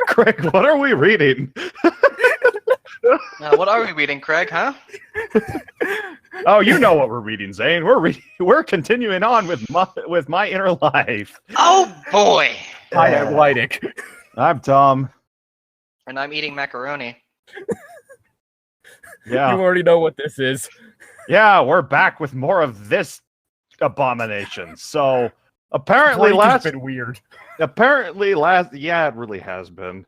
Craig, what are we reading? What are we reading, Craig, huh? Oh, you know what we're reading, Zane. We're continuing on with my inner life. Oh, boy! Hi, I'm Llytic. I'm Tom. And I'm eating macaroni. Yeah. You already know what this is. Yeah, we're back with more of this abomination. So apparently It's been weird. Yeah, it really has been.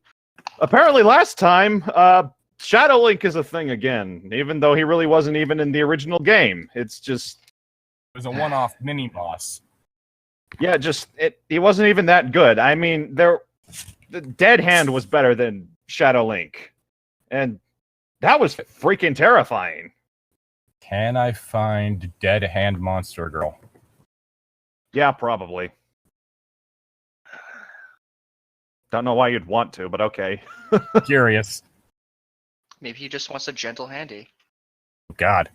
Apparently last time, Shadow Link is a thing again, even though he really wasn't even in the original game. It's just It was a one-off mini boss. yeah, he wasn't even that good. I mean, the Dead Hand was better than Shadow Link. And that was freaking terrifying. Can I find Dead Hand Monster Girl? Yeah, probably. Don't know why you'd want to, but okay. Curious. Maybe he just wants a gentle handy. God.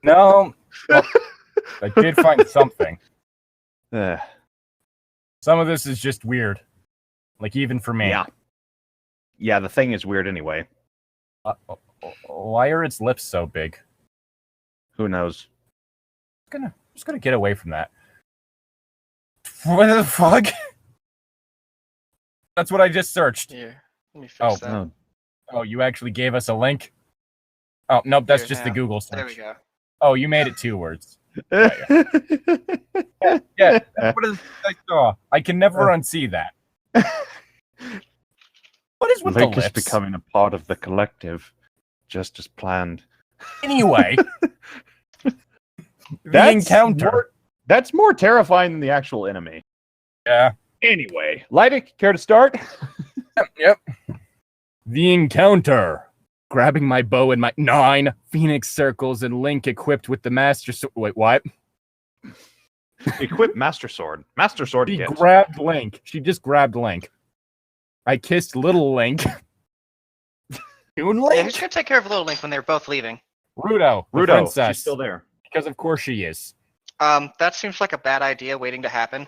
No. Well, I did find something. Some of this is just weird. Like, even for me. Yeah. Yeah, the thing is weird anyway. Why are its lips so big? Who knows? I'm just gonna get away from that. What the fuck? That's what I just searched. Here, let me fix that. No. Oh, you actually gave us a link? Oh, nope, that's Here, just now. the Google search. There we go. Oh, you made it 2 words. Yeah, that's what I saw. I can never unsee that. What is with Link the is lips? becoming a part of the collective, just as planned. Anyway, the That's encounter. That's more terrifying than the actual enemy. Yeah. Anyway, Llytic, care to start? Yep. The encounter. Grabbing my bow and my 9 phoenix circles and Link equipped with the master sword. Wait, what? Equip Master Sword. Master Sword She kit. grabbed Link. She just grabbed Link. I kissed little Link. Toon Yeah, Link? who's gonna take care of Little Link when they're both leaving? Rudo. The Rudo, princess. she's still there. Because of course she is. That seems like a bad idea waiting to happen.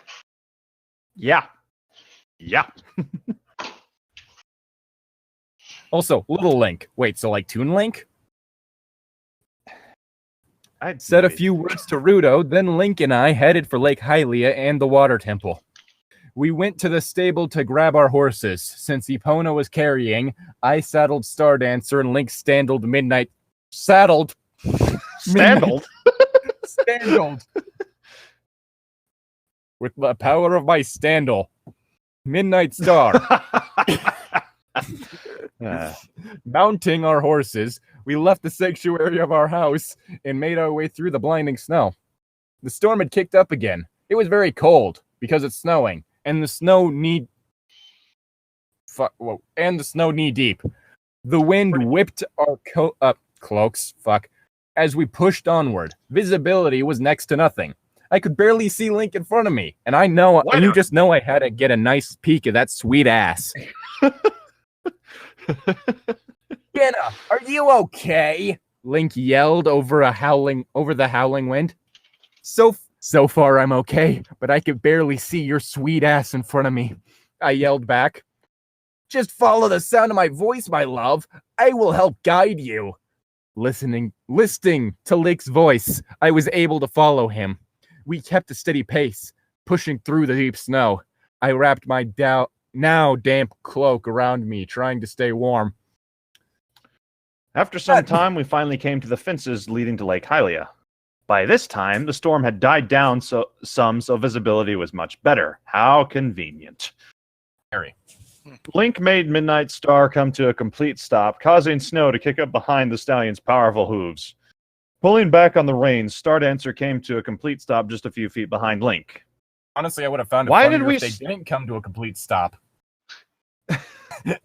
Yeah. Yeah. Also, little Link. Wait, so like Toon Link? I'd Said a few words to Rudo, then Link and I headed for Lake Hylia and the water temple. We went to the stable to grab our horses. Since Epona was carrying, I saddled Stardancer and Link standled Midnight... Saddled? Standled? Standled. With the power of my standle. Midnight Star. Mounting our horses, we left the sanctuary of our house and made our way through the blinding snow. The storm had kicked up again. It was very cold because it's snowing, and the snow knee deep. The wind whipped our cloaks. As we pushed onward, visibility was next to nothing. I could barely see Link in front of me, and you just know I had to get a nice peek of that sweet ass. Jenna, are you okay? Link yelled over the howling wind. So far I'm okay, but I could barely see your sweet ass in front of me. I yelled back. Just follow the sound of my voice, my love. I will help guide you. Listening to Link's voice, I was able to follow him. We kept a steady pace, pushing through the deep snow. I wrapped my now damp cloak around me, trying to stay warm. After some time, we finally came to the fences leading to Lake Hylia. By this time, the storm had died down so visibility was much better. How convenient. Harry. Link made Midnight Star come to a complete stop, causing snow to kick up behind the stallion's powerful hooves. Pulling back on the reins, Stardancer came to a complete stop just a few feet behind Link. Honestly, I would have found it Why funnier did we if they didn't come to a complete stop.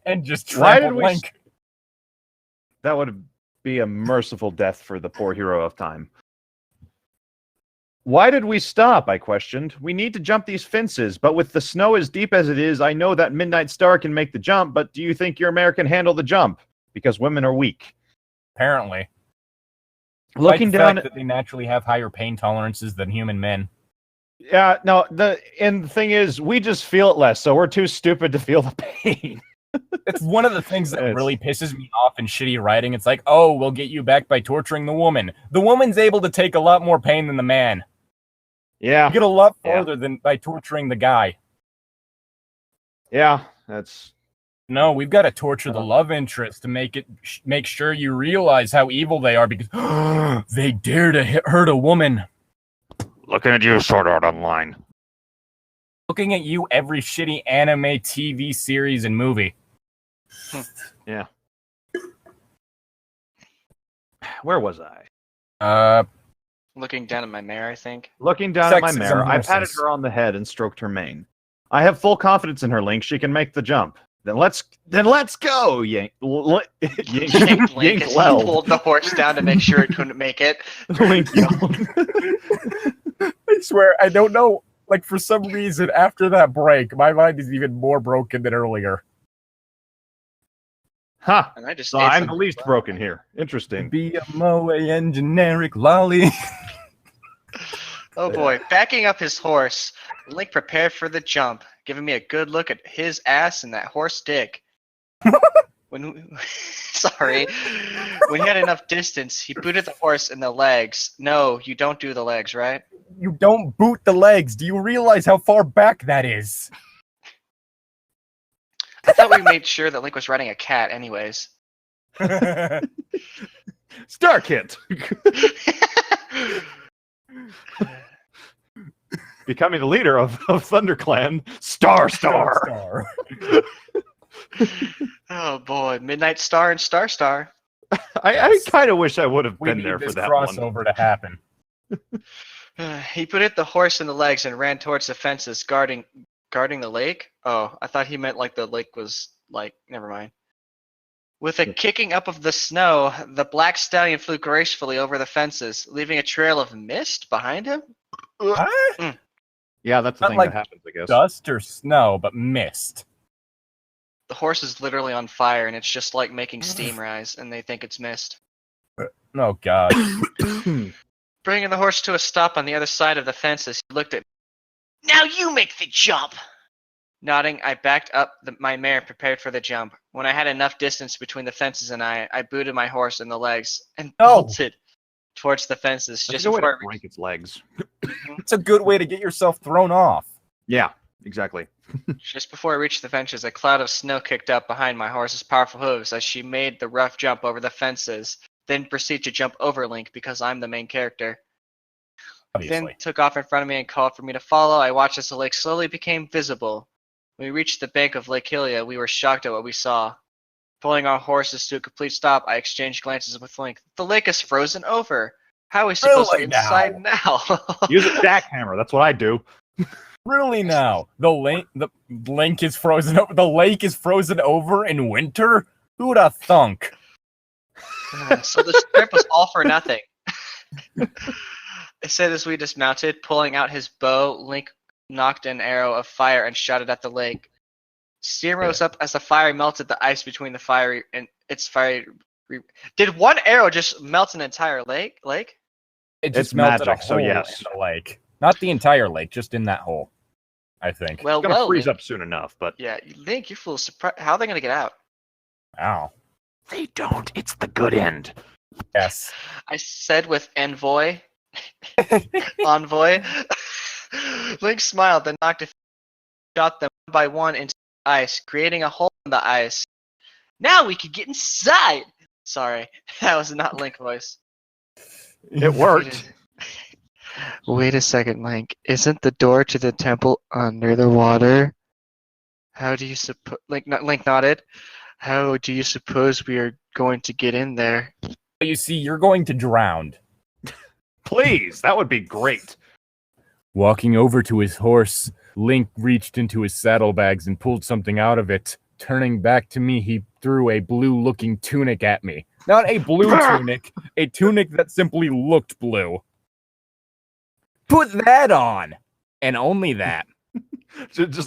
And just Why trampled did we Link. That would be a merciful death for the poor hero of time. Why did we stop? I questioned. We need to jump these fences, but with the snow as deep as it is, I know that Midnight Star can make the jump, but do you think your mare can handle the jump? Because women are weak. Apparently. Looking Despite the down fact that they naturally have higher pain tolerances than human men. Yeah, no, the thing is, we just feel it less, so we're too stupid to feel the pain. It's one of the things that It's- really pisses me off in shitty writing. It's like, oh, we'll get you back by torturing the woman. The woman's able to take a lot more pain than the man. Yeah, You get a lot farther than by torturing the guy. yeah, that's No, we've got to torture the love interest to make sure you realize how evil they are because they dare to hurt a woman. looking at you, Sword Art Online. Looking at you every shitty anime, TV series, and movie. Yeah. Where was I? Looking down at my mare, I think. Looking down at my Sexism mare, I patted versus- her on the head and stroked her mane. I have full confidence in her, Link. She can make the jump. Then let's go, Yank. Yank Link as he Lel. pulled the horse down to make sure it couldn't make it. Link yelled. I swear, I don't know. Like, for some reason, after that break, my mind is even more broken than earlier. Ha! And I just So ate I'm some- the least broken here. Interesting. Be a moe and generic lolly. Oh boy, backing up his horse, Link prepared for the jump, giving me a good look at his ass and that horse dick. Sorry. When he had enough distance, he booted the horse in the legs. No, you don't do the legs, right? You don't boot the legs. Do you realize how far back that is? I thought we made sure that Link was riding a cat anyways. Star Kit! Becoming the leader of ThunderClan, Star. Oh boy, Midnight Star and Star. I kind of wish I would have We been need there for this that one. crossover to happen. He booted the horse in the legs and ran towards the fences, guarding the lake. Oh, I thought he meant like the lake was like. Never mind. With a kicking up of the snow, the black stallion flew gracefully over the fences, leaving a trail of mist behind him. Yeah, that's the Not thing like that happens, I guess. Dust or snow, but mist. The horse is literally on fire, and it's just like making steam rise, and they think it's mist. Oh, God. Bringing the horse to a stop on the other side of the fences, he looked at me. Now you make the jump! Nodding, I backed up my mare and prepared for the jump. When I had enough distance between the fences and I booted my horse in the legs and bolted towards the fences That's just a good way before to break its legs. It's a good way to get yourself thrown off. Yeah, exactly. Just before I reached the fences, a cloud of snow kicked up behind my horse's powerful hooves as she made the rough jump over the fences, then proceeded to jump over Link because I'm the main character. Obviously. Then took off in front of me and called for me to follow. I watched as the lake slowly became visible. When we reached the bank of Lake Hylia, we were shocked at what we saw. Pulling our horses to a complete stop, I exchanged glances with Link. The lake is frozen over. How is he supposed to Really get inside now? Use a jackhammer. That's what I do. Really now? The link is frozen over. The lake is frozen over in winter? Who would have thunk? So the trip was all for nothing. It said as we dismounted, pulling out his bow, Link knocked an arrow of fire and shot it at the lake. Steam rose up as the fire melted the ice between the fiery and its fiery. Did one arrow just melt an entire lake? It It's just melted magic, a so hole yes. in the lake. Not the entire lake, just in that hole. I think. Well, It's gonna freeze Link, up soon enough, but yeah, Link, you fool! How are they gonna get out? Wow. they don't. It's the good end. Yes. I said with envoy. Envoy. Link smiled, then knocked a shot them one by one into the ice, creating a hole in the ice. Now we can get inside! Sorry, that was not Link voice. It worked. Wait a second, Link. Isn't the door to the temple under the water? How do you suppose... Link nodded. How do you suppose we are going to get in there? You see, you're going to drown. Please, that would be great. Walking over to his horse, Link reached into his saddlebags and pulled something out of it. Turning back to me, he threw a blue-looking tunic at me. Not a blue tunic, a tunic that simply looked blue. Put that on! And only that.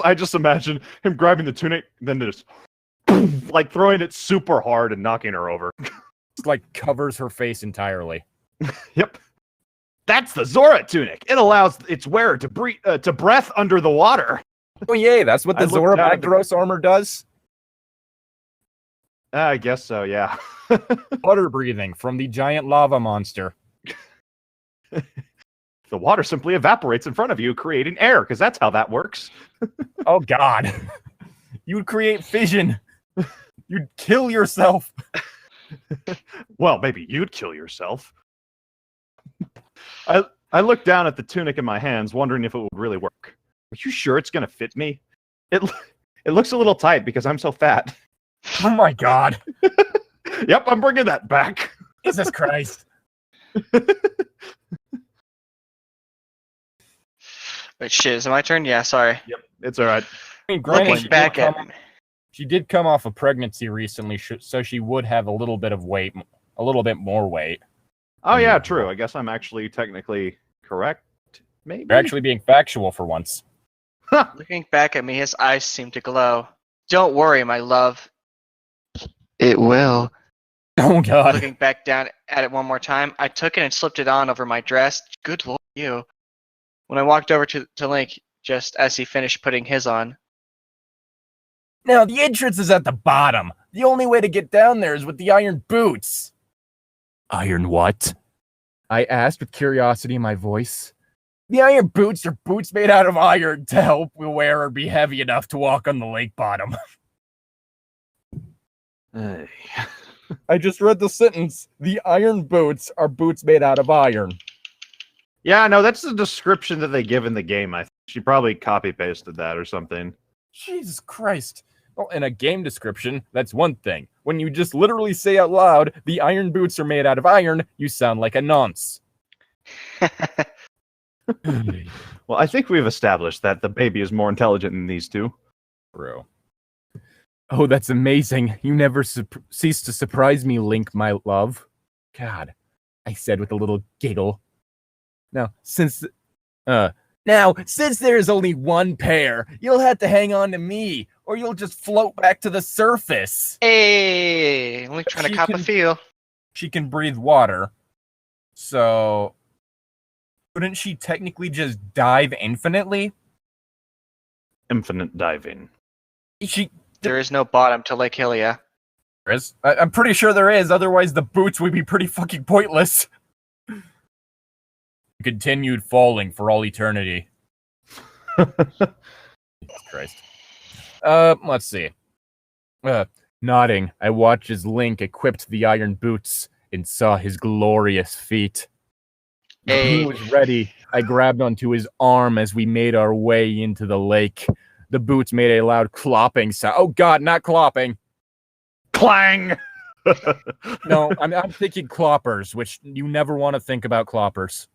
I just imagine him grabbing the tunic, then just like throwing it super hard and knocking her over. Like, covers her face entirely. Yep. That's the Zora tunic. It allows its wearer to breath under the water. Oh, yay, that's what the I looked Zora down at the- Magdaros armor does? I guess so, yeah. Water breathing from the giant lava monster. The water simply evaporates in front of you, creating air, because that's how that works. Oh, God. You would create fission. You'd kill yourself. Well, maybe you'd kill yourself. I looked down at the tunic in my hands, wondering if it would really work. Are you sure it's going to fit me? It looks a little tight because I'm so fat. Oh, my God. Yep, I'm bringing that back. Jesus Christ. Wait, shit, is it my turn? Yeah, sorry. Yep, it's all right. I mean, granted, Looking back at she did come off a pregnancy recently, so she would have a little bit of weight, a little bit more weight. Oh, yeah, true. I guess I'm actually technically correct, maybe? You're actually being factual for once. Looking back at me, his eyes seem to glow. Don't worry, my love. It will. Oh, God. Looking back down at it one more time, I took it and slipped it on over my dress. Good lord, you. When I walked over to Link, just as he finished putting his on. Now, the entrance is at the bottom. The only way to get down there is with the iron boots. Iron what? I asked with curiosity in my voice. The iron boots are boots made out of iron to help the wearer be heavy enough to walk on the lake bottom. Hey. I just read the sentence. The iron boots are boots made out of iron. Yeah, no, that's the description that they give in the game. I think she probably copy-pasted that or something. Jesus Christ. Well, in a game description, that's one thing. When you just literally say out loud, the iron boots are made out of iron, you sound like a nonce. Well, I think we've established that the baby is more intelligent than these two. True. Oh, that's amazing. You never cease to surprise me, Link, my love. God, I said with a little giggle. Now, since there is only one pair, you'll have to hang on to me, or you'll just float back to the surface. Hey, Link trying to cop a feel. She can breathe water, so couldn't she technically just dive infinitely? Infinite diving. There is no bottom to Lake Hylia. I'm pretty sure there is, otherwise the boots would be pretty fucking pointless. Continued falling for all eternity. Jesus Christ. Let's see. Nodding, I watched as Link equipped the iron boots and saw his glorious feet. Hey. He was ready. I grabbed onto his arm as we made our way into the lake. The boots made a loud clopping sound. Oh God, not clopping. Clang! No, I'm thinking cloppers, which you never want to think about cloppers.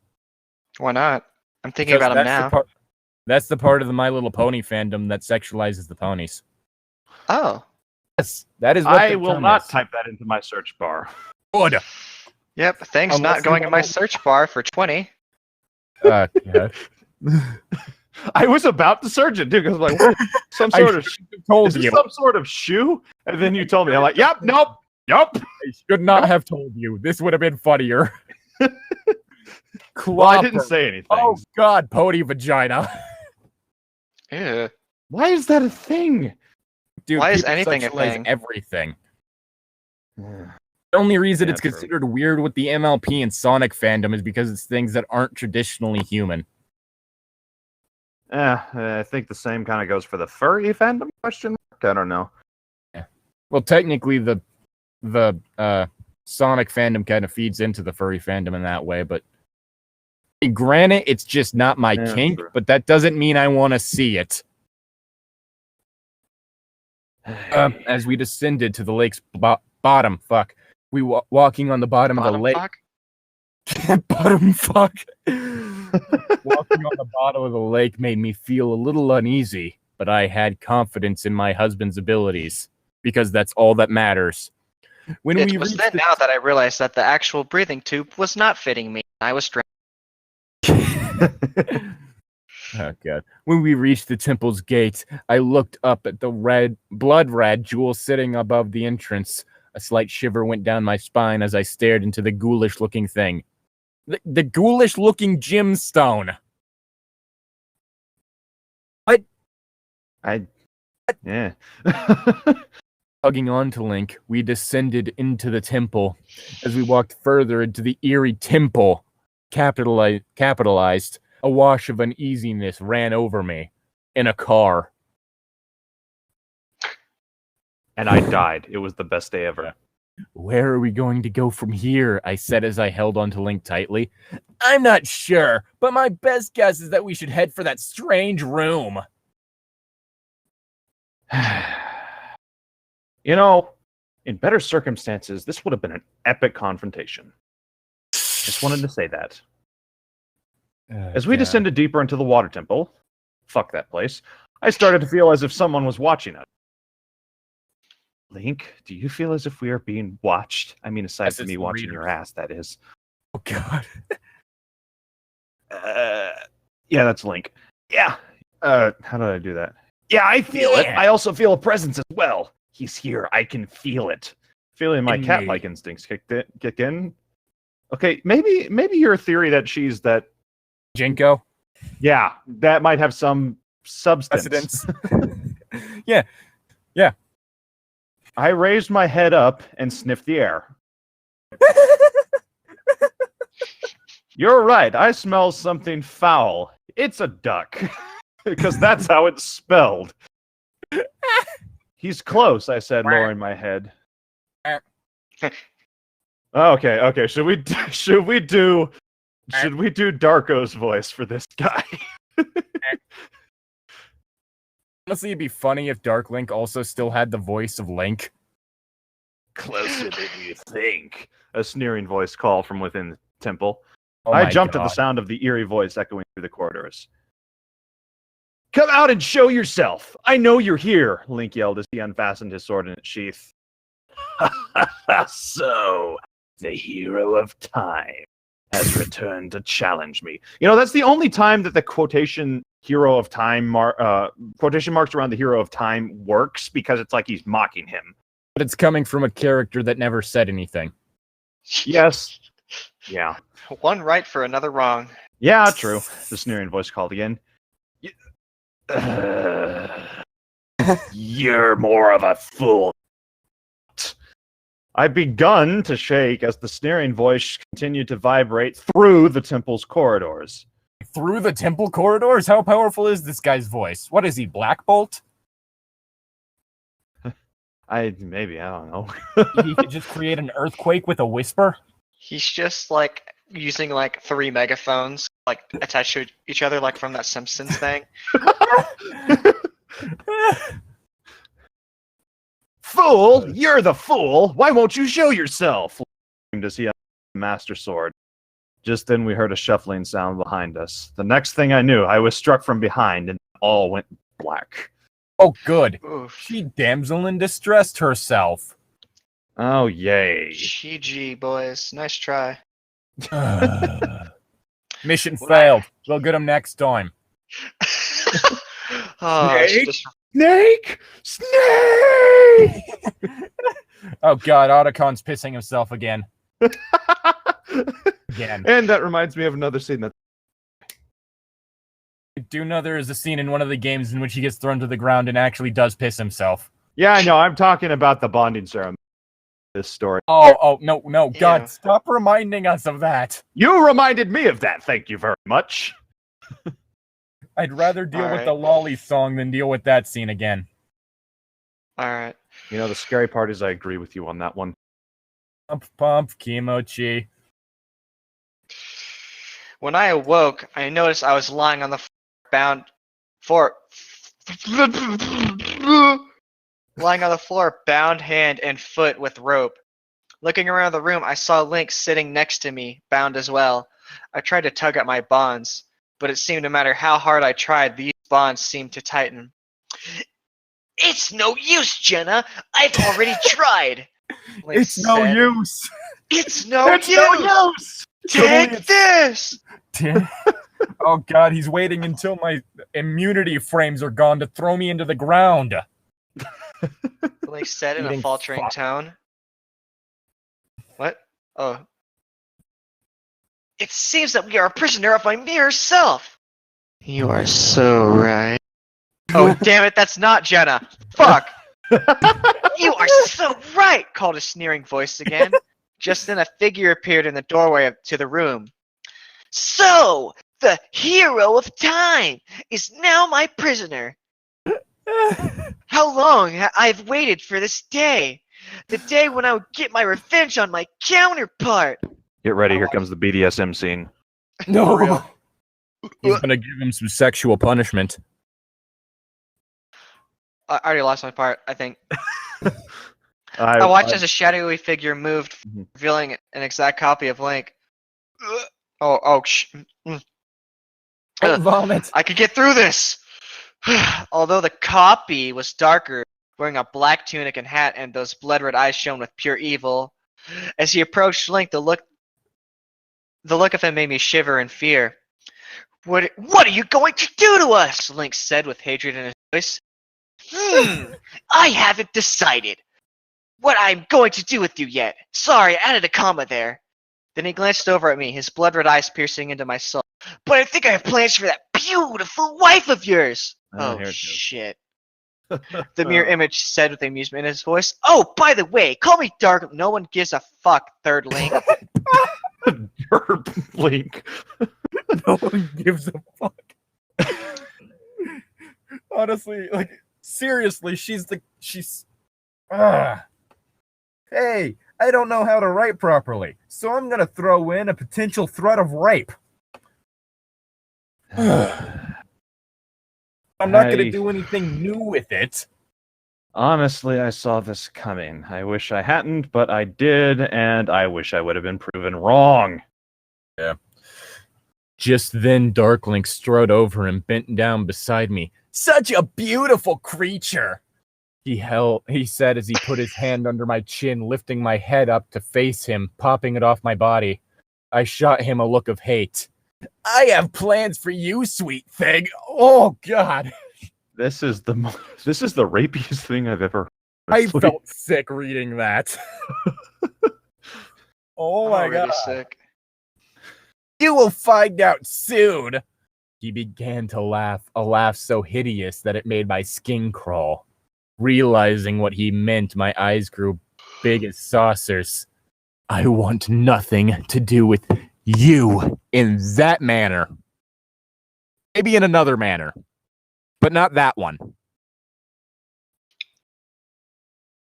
Why not? I'm thinking about them now. That's the part of the My Little Pony fandom that sexualizes the ponies. Oh. Yes, that is what I the will term not is. type that into my search bar. Good. Yep, things Unless not you going in my wanna- search bar for 20. Yeah. I was about to search it, too, because I was like, what? Some sort of told is this you. some sort of shoe? And then you told me, I'm like, yep, nope, yup. I should not have told you. This would have been funnier. Well, I didn't Clopper. say anything. Oh God, pony vagina. Ew. Why is that a thing? Dude, Why is people anything a sexualize thing? Everything. The only reason Yeah, it's true. considered weird with the MLP and Sonic fandom is because it's things that aren't traditionally human. I think the same kind of goes for the furry fandom question mark? I don't know. Well, technically, the Sonic fandom kind of feeds into the furry fandom in that way, but granted, it's just not my Yeah, kink, true. but that doesn't mean I want to see it. As we descended to the lake's bottom, we walking on the bottom of the Bottom lake. fuck? Bottom fuck. Walking on the bottom of the lake made me feel a little uneasy, but I had confidence in my husband's abilities because that's all that matters. When It we was reached then the now that I realized that the actual breathing tube was not fitting me. I was strange. Oh God. When we reached the temple's gate, I looked up at the blood red jewel sitting above the entrance. A slight shiver went down my spine as I stared into the ghoulish looking thing. The ghoulish-looking gemstone. What? Yeah. Hugging on to Link, we descended into the temple. As we walked further into the eerie temple, capitalized, a wash of uneasiness ran over me. In a car. And I died. It was the best day ever. Where are we going to go from here? I said as I held onto Link tightly. I'm not sure, but my best guess is that we should head for that strange room. You know, in better circumstances, this would have been an epic confrontation. Just wanted to say that. As we descended deeper into the water temple, fuck that place, I started to feel as if someone was watching us. Link, do you feel as if we are being watched? I mean, aside from me watching your ass, that is. Oh, God. Yeah, that's Link. Yeah. How did I do that? Yeah, I feel it. I also feel a presence as well. He's here. I can feel it. Feeling my cat-like instincts kick in. Okay, maybe your theory that she's that Jinko? Yeah, that might have some substance. Yeah. I raised my head up and sniffed the air. You're right. I smell something foul. It's a duck. Because that's how it's spelled. He's close, I said, lowering my head. Okay. Should we do Darko's voice for this guy? Honestly, it'd be funny if Dark Link also still had the voice of Link. Closer than you think. A sneering voice called from within the temple. Oh I jumped God. at the sound of the eerie voice echoing through the corridors. Come out and show yourself! I know you're here! Link yelled as he unfastened his sword in its sheath. So, the hero of time has returned to challenge me. You know, that's the only time that the quotation hero of time quotation marks around the hero of time works, because it's like he's mocking him. But it's coming from a character that never said anything. Yes. Yeah. One right for another wrong. Yeah, true. The sneering voice called again. You're more of a fool. I begun to shake as the sneering voice continued to vibrate through the temple's corridors. Through the temple corridors? How powerful is this guy's voice? What is he, Black Bolt? I don't know. He could just create an earthquake with a whisper? He's just like using like 3 megaphones like attached to each other, like from that Simpsons thing. Fool! You're the fool! Why won't you show yourself? Does he have a master sword? Just then we heard a shuffling sound behind us. The next thing I knew, I was struck from behind and all went black. Oh, good. Oof. She damsel in distress herself. Oh, yay. GG, boys. Nice try. Mission failed. We'll get him next time. Snake! Snake! Oh god, Otacon's pissing himself again. Again. And that reminds me of another scene that... I do know there is a scene in one of the games in which he gets thrown to the ground and actually does piss himself. Yeah, I know. I'm talking about the bonding ceremony. This story. Oh, no, God, Yeah. stop reminding us of that. You reminded me of that, thank you very much. I'd rather deal with Alright. the Lolly song than deal with that scene again. Alright. You know, the scary part is I agree with you on that one. Pump, Kimochi. When I awoke, I noticed I was lying on the floor, lying on the floor, bound hand and foot with rope. Looking around the room, I saw Link sitting next to me, bound as well. I tried to tug at my bonds, but it seemed no matter how hard I tried, these bonds seemed to tighten. It's no use, Jenna. I've already tried. Link It's no said. use. It's no It's use. no use! Take this. Oh god, he's waiting until my immunity frames are gone to throw me into the ground. Link said in a Eating faltering fuck. tone. What? Oh. It seems that we are a prisoner of my mirror self. You are so right. Oh, damn it, that's not Jenna. Fuck. You are so right, called a sneering voice again. Just then a figure appeared in the doorway to the room. So, the hero of time is now my prisoner. How long I've waited for this day. The day when I would get my revenge on my counterpart. Get ready, here comes the BDSM scene. No. He's gonna give him some sexual punishment. I already lost my part, I think. I watched as a shadowy figure moved, revealing an exact copy of Link. Vomit. I could get through this! Although the copy was darker, wearing a black tunic and hat, and those blood-red eyes shone with pure evil. As he approached Link, the look of him made me shiver in fear. What are you going to do to us? Link said with hatred in his voice. I haven't decided what I'm going to do with you yet. Sorry, I added a comma there. Then he glanced over at me, his blood-red eyes piercing into my soul. But I think I have plans for that beautiful wife of yours. Oh, shit. The mirror image said with amusement in his voice. Oh, by the way, call me Dark. No one gives a fuck, Third Link. Derp Link. No one gives a fuck. Honestly, like, seriously, she's. Hey, I don't know how to write properly, so I'm gonna throw in a potential threat of rape. I'm not gonna do anything new with it. Honestly, I saw this coming. I wish I hadn't, but I did, and I wish I would have been proven wrong. Yeah. Just then, Darklink strode over and bent down beside me. Such a beautiful creature! He said as he put his hand under my chin, lifting my head up to face him, popping it off my body. I shot him a look of hate. I have plans for you, sweet thing. Oh, God. This is the rapiest thing I've ever heard. I felt sick reading that. Oh, my God. Really sick. You will find out soon. He began to laugh, a laugh so hideous that it made my skin crawl. Realizing what he meant, my eyes grew big as saucers. I want nothing to do with you in that manner. Maybe in another manner, but not that one.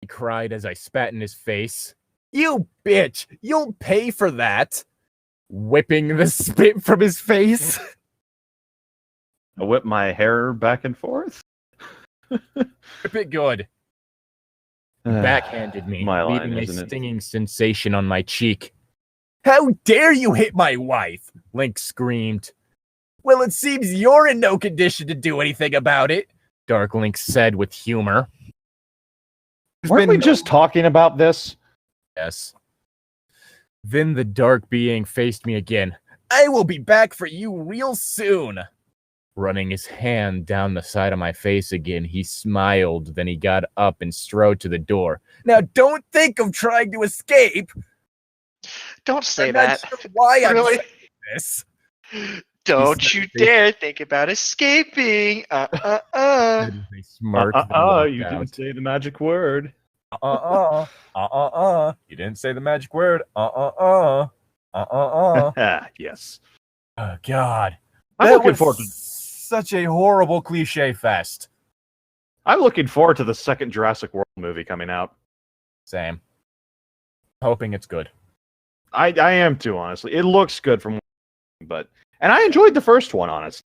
He cried as I spat in his face. You bitch! You'll pay for that! Whipping the spit from his face. I whip my hair back and forth. Whip it good. He backhanded me, leaving a stinging sensation on my cheek. How dare you hit my wife? Link screamed. Well, it seems you're in no condition to do anything about it, Dark Link said with humor. Weren't we just talking about this? Yes. Then the dark being faced me again. I will be back for you real soon. Running his hand down the side of my face again, he smiled, then he got up and strode to the door. Now don't think of trying to escape. Don't say that. Not sure why Really? I'm saying this. Don't you dare think about escaping. They smirked, You didn't say the magic word. You didn't say the magic word. Yes. Oh, God. I'm looking forward to such a horrible cliche fest. I'm looking forward to the second Jurassic World movie coming out. Same. Hoping it's good. I am too, honestly. It looks good from, and I enjoyed the first one, honestly.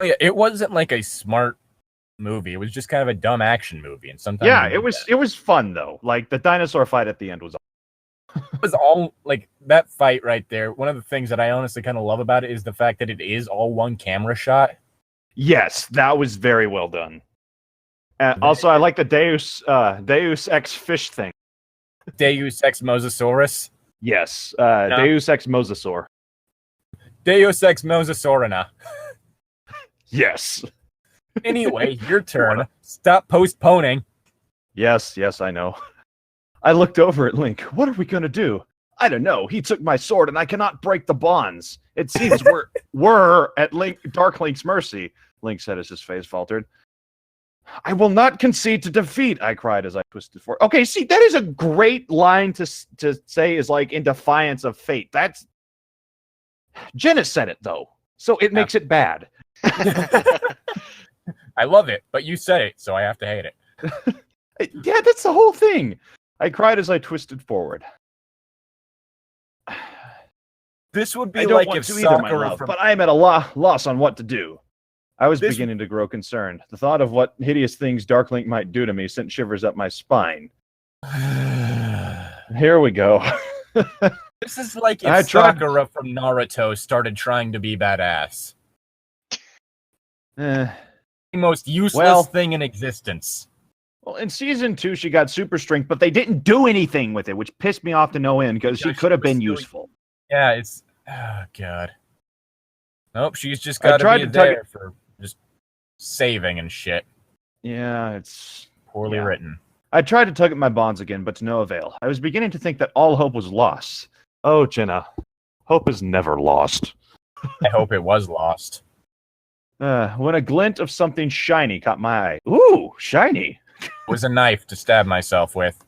Yeah, it wasn't like a smart movie. It was just kind of a dumb action movie, and sometimes it was fun though. Like the dinosaur fight at the end was. It was all like that fight right there. One of the things that I honestly kind of love about it is the fact that it is all one camera shot. Yes, that was very well done. Also, I like the Deus Ex fish thing. Deus Ex Mosasaurus. Yes, Deus Ex Mosasaur. Deus Ex Mosasaurina. Yes. Anyway, your turn. Stop postponing. Yes, I know. I looked over at Link. What are we going to do? I don't know. He took my sword, and I cannot break the bonds. It seems we're at Dark Link's mercy, Link said as his face faltered. I will not concede to defeat, I cried as I twisted forward. Okay, see, that is a great line to say is like in defiance of fate. That's... Jenna said it, though, so it makes it bad. I love it, but you said it, so I have to hate it. Yeah, that's the whole thing. I cried as I twisted forward. This would be I don't like want if to either, my Sakura love, from... but I am at a loss on what to do. I was beginning to grow concerned. The thought of what hideous things Dark Link might do to me sent shivers up my spine. Here we go. This is like if Sakura from Naruto started trying to be badass. The most useless thing in existence. Well, in season 2, she got super strength, but they didn't do anything with it, which pissed me off to no end because she could have been useful. Yeah, it's... Oh, God. Nope, she's just got to be there for just saving and shit. Yeah, it's... Poorly written. I tried to tug at my bonds again, but to no avail. I was beginning to think that all hope was lost. Oh, Jenna. Hope is never lost. I hope it was lost. When a glint of something shiny caught my eye. Ooh, shiny! It was a knife to stab myself with.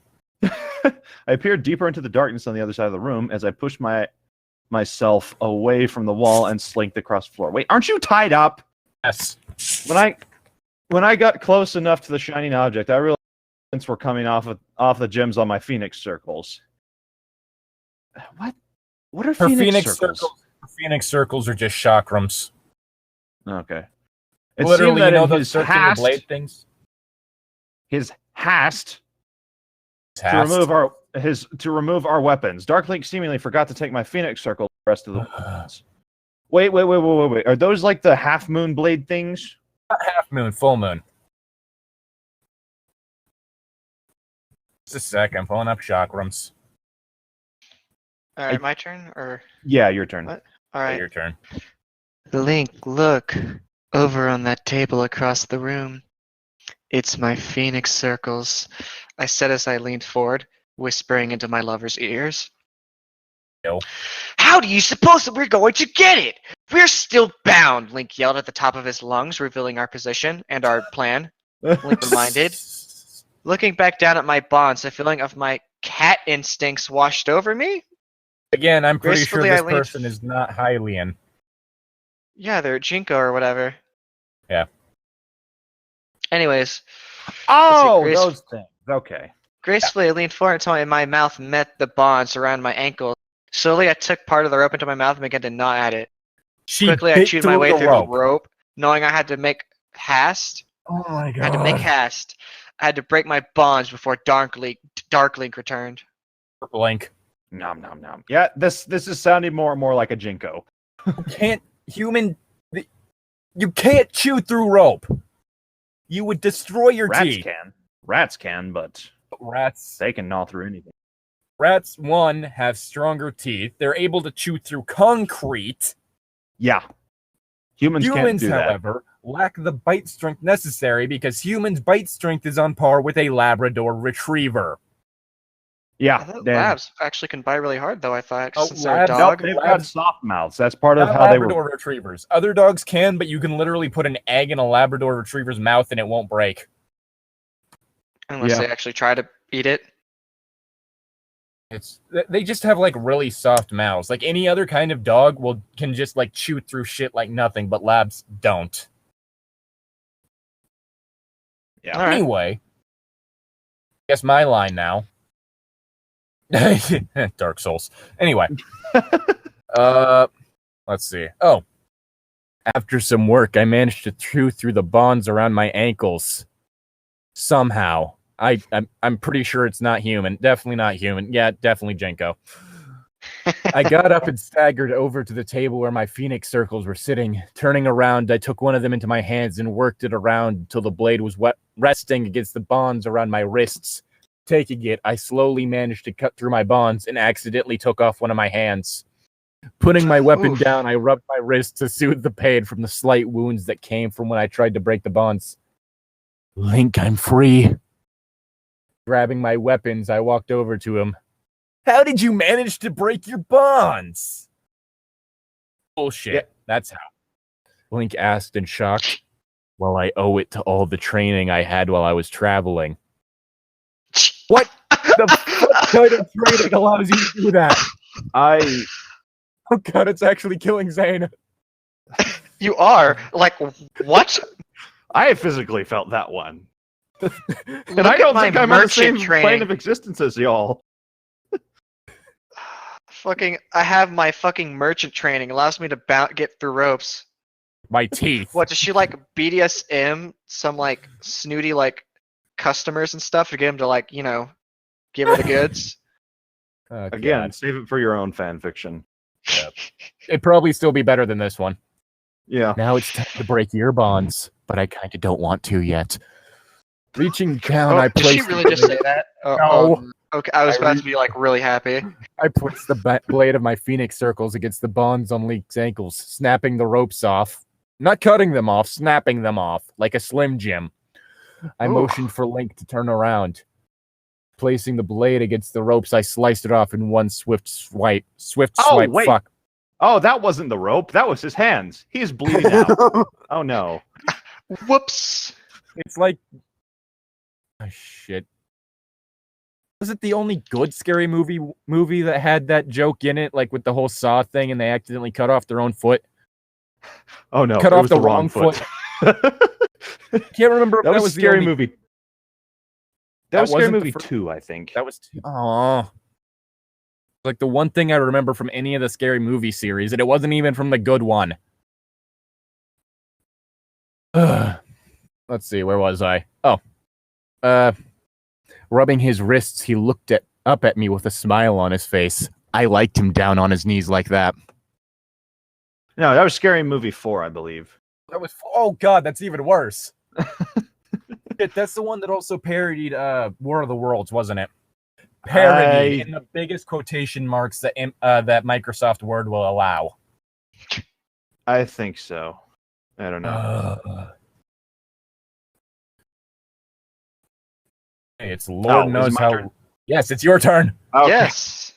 I peered deeper into the darkness on the other side of the room as I pushed myself away from the wall and slinked across the floor. Wait, aren't you tied up? Yes. When I got close enough to the shining object, I realized were coming off the gems on my phoenix circles. What are phoenix circles? Phoenix circles are just chakrams. Okay. Literally, you know those circular blade things? His hast to remove our weapons. Dark Link seemingly forgot to take my phoenix circle the rest of the weapons. Wait. Are those like the half moon blade things? Not half moon, full moon. Just a sec, I'm pulling up chakrams. Alright, my turn? Or yeah, your turn. what? Alright. Your turn. Link, look. Over on that table across the room. It's my phoenix circles, I said as I leaned forward, whispering into my lover's ears. No. How do you suppose that we're going to get it? We're still bound, Link yelled at the top of his lungs, revealing our position and our plan. Link reminded. Looking back down at my bonds, a feeling of my cat instincts washed over me. Again, I'm pretty sure this person is not Hylian. Yeah, they're Jinko or whatever. Yeah. Anyways. Oh, those things. Okay. Gracefully, I leaned forward until my mouth met the bonds around my ankles. Slowly, I took part of the rope into my mouth and began to gnaw at it. Quickly, I chewed my way through the rope, knowing I had to make hast. Oh my God. I had to make hast. I had to break my bonds before Dark Link returned. Purple Link. Nom nom nom. Yeah, this is sounding more and more like a Jinko. You can't chew through rope. You would destroy your teeth. Rats can, but they can gnaw through anything. Rats, one, have stronger teeth. They're able to chew through concrete. Yeah. Humans can't do that. However, lack the bite strength necessary because humans' bite strength is on par with a Labrador Retriever. Yeah, labs actually can bite really hard, though, I thought. Since they're a dog. dog. They've got soft mouths. That's part of how Labrador they were. Retrievers. Other dogs can, but you can literally put an egg in a Labrador Retriever's mouth and it won't break. Unless they actually try to eat it. They just have like really soft mouths. Like any other kind of dog can just like chew through shit like nothing, but labs don't. Yeah. Right. Anyway, guess my line now. Dark Souls. Anyway, let's see. Oh, after some work, I managed to chew through the bonds around my ankles. Somehow, I'm pretty sure it's not human. Definitely not human. Yeah, definitely Jenko. I got up and staggered over to the table where my phoenix circles were sitting. Turning around, I took one of them into my hands and worked it around until the blade was resting against the bonds around my wrists. Taking it, I slowly managed to cut through my bonds and accidentally took off one of my hands. Putting my weapon down, I rubbed my wrist to soothe the pain from the slight wounds that came from when I tried to break the bonds. Link, I'm free. Grabbing my weapons, I walked over to him. How did you manage to break your bonds? Bullshit. Yeah. That's how. Link asked in shock. Well, I owe it to all the training I had while I was traveling. What the fuck kind of training allows you to do that? Oh god, it's actually killing Zane. You are like what? I physically felt that one. And Look I don't at think my I'm on the merchant same training. plane of existence as y'all. I have my fucking merchant training. Allows me to get through ropes. My teeth. What, does she like BDSM some like snooty like customers and stuff to get them to like, you know, give her the goods? Oh, Again, God. save it for your own fan fiction. It'd probably still be better than this one. Yeah. Now it's time to break your bonds, but I kind of don't want to yet. Reaching down, I did she placed. really just say that? No. Okay, I was about to be like really happy. I placed the blade of my phoenix circles against the bonds on Link's ankles, snapping the ropes off. Not cutting them off, snapping them off, like a Slim Jim. I Ooh. motioned for Link to turn around. Placing the blade against the ropes, I sliced it off in one swift swipe. Wait. Fuck. Oh, that wasn't the rope. That was his hands. He's bleeding out. Oh, no. Whoops. It's like... Oh, shit. Was it the only good scary movie that had that joke in it, like with the whole Saw thing, and they accidentally cut off their own foot? Oh, no. Cut it off was the the wrong foot. Can't remember if That was the Scary only- Movie. That was Scary wasn't the Movie fir- 2, I think. That was... Oh. Like the one thing I remember from any of the Scary Movie series, and it wasn't even from the good one. Let's see, where was I? Oh. Rubbing his wrists, he looked up at me with a smile on his face. I liked him down on his knees like that. No, that was Scary Movie 4, I believe. That was... Oh god, that's even worse. Shit, that's the one that also parodied War of the Worlds, wasn't it? Parody in the biggest quotation marks that that Microsoft Word will allow. I think so. I don't know. Hey, it's Lord is knows it my how. turn? Yes, it's your turn. Okay. Yes.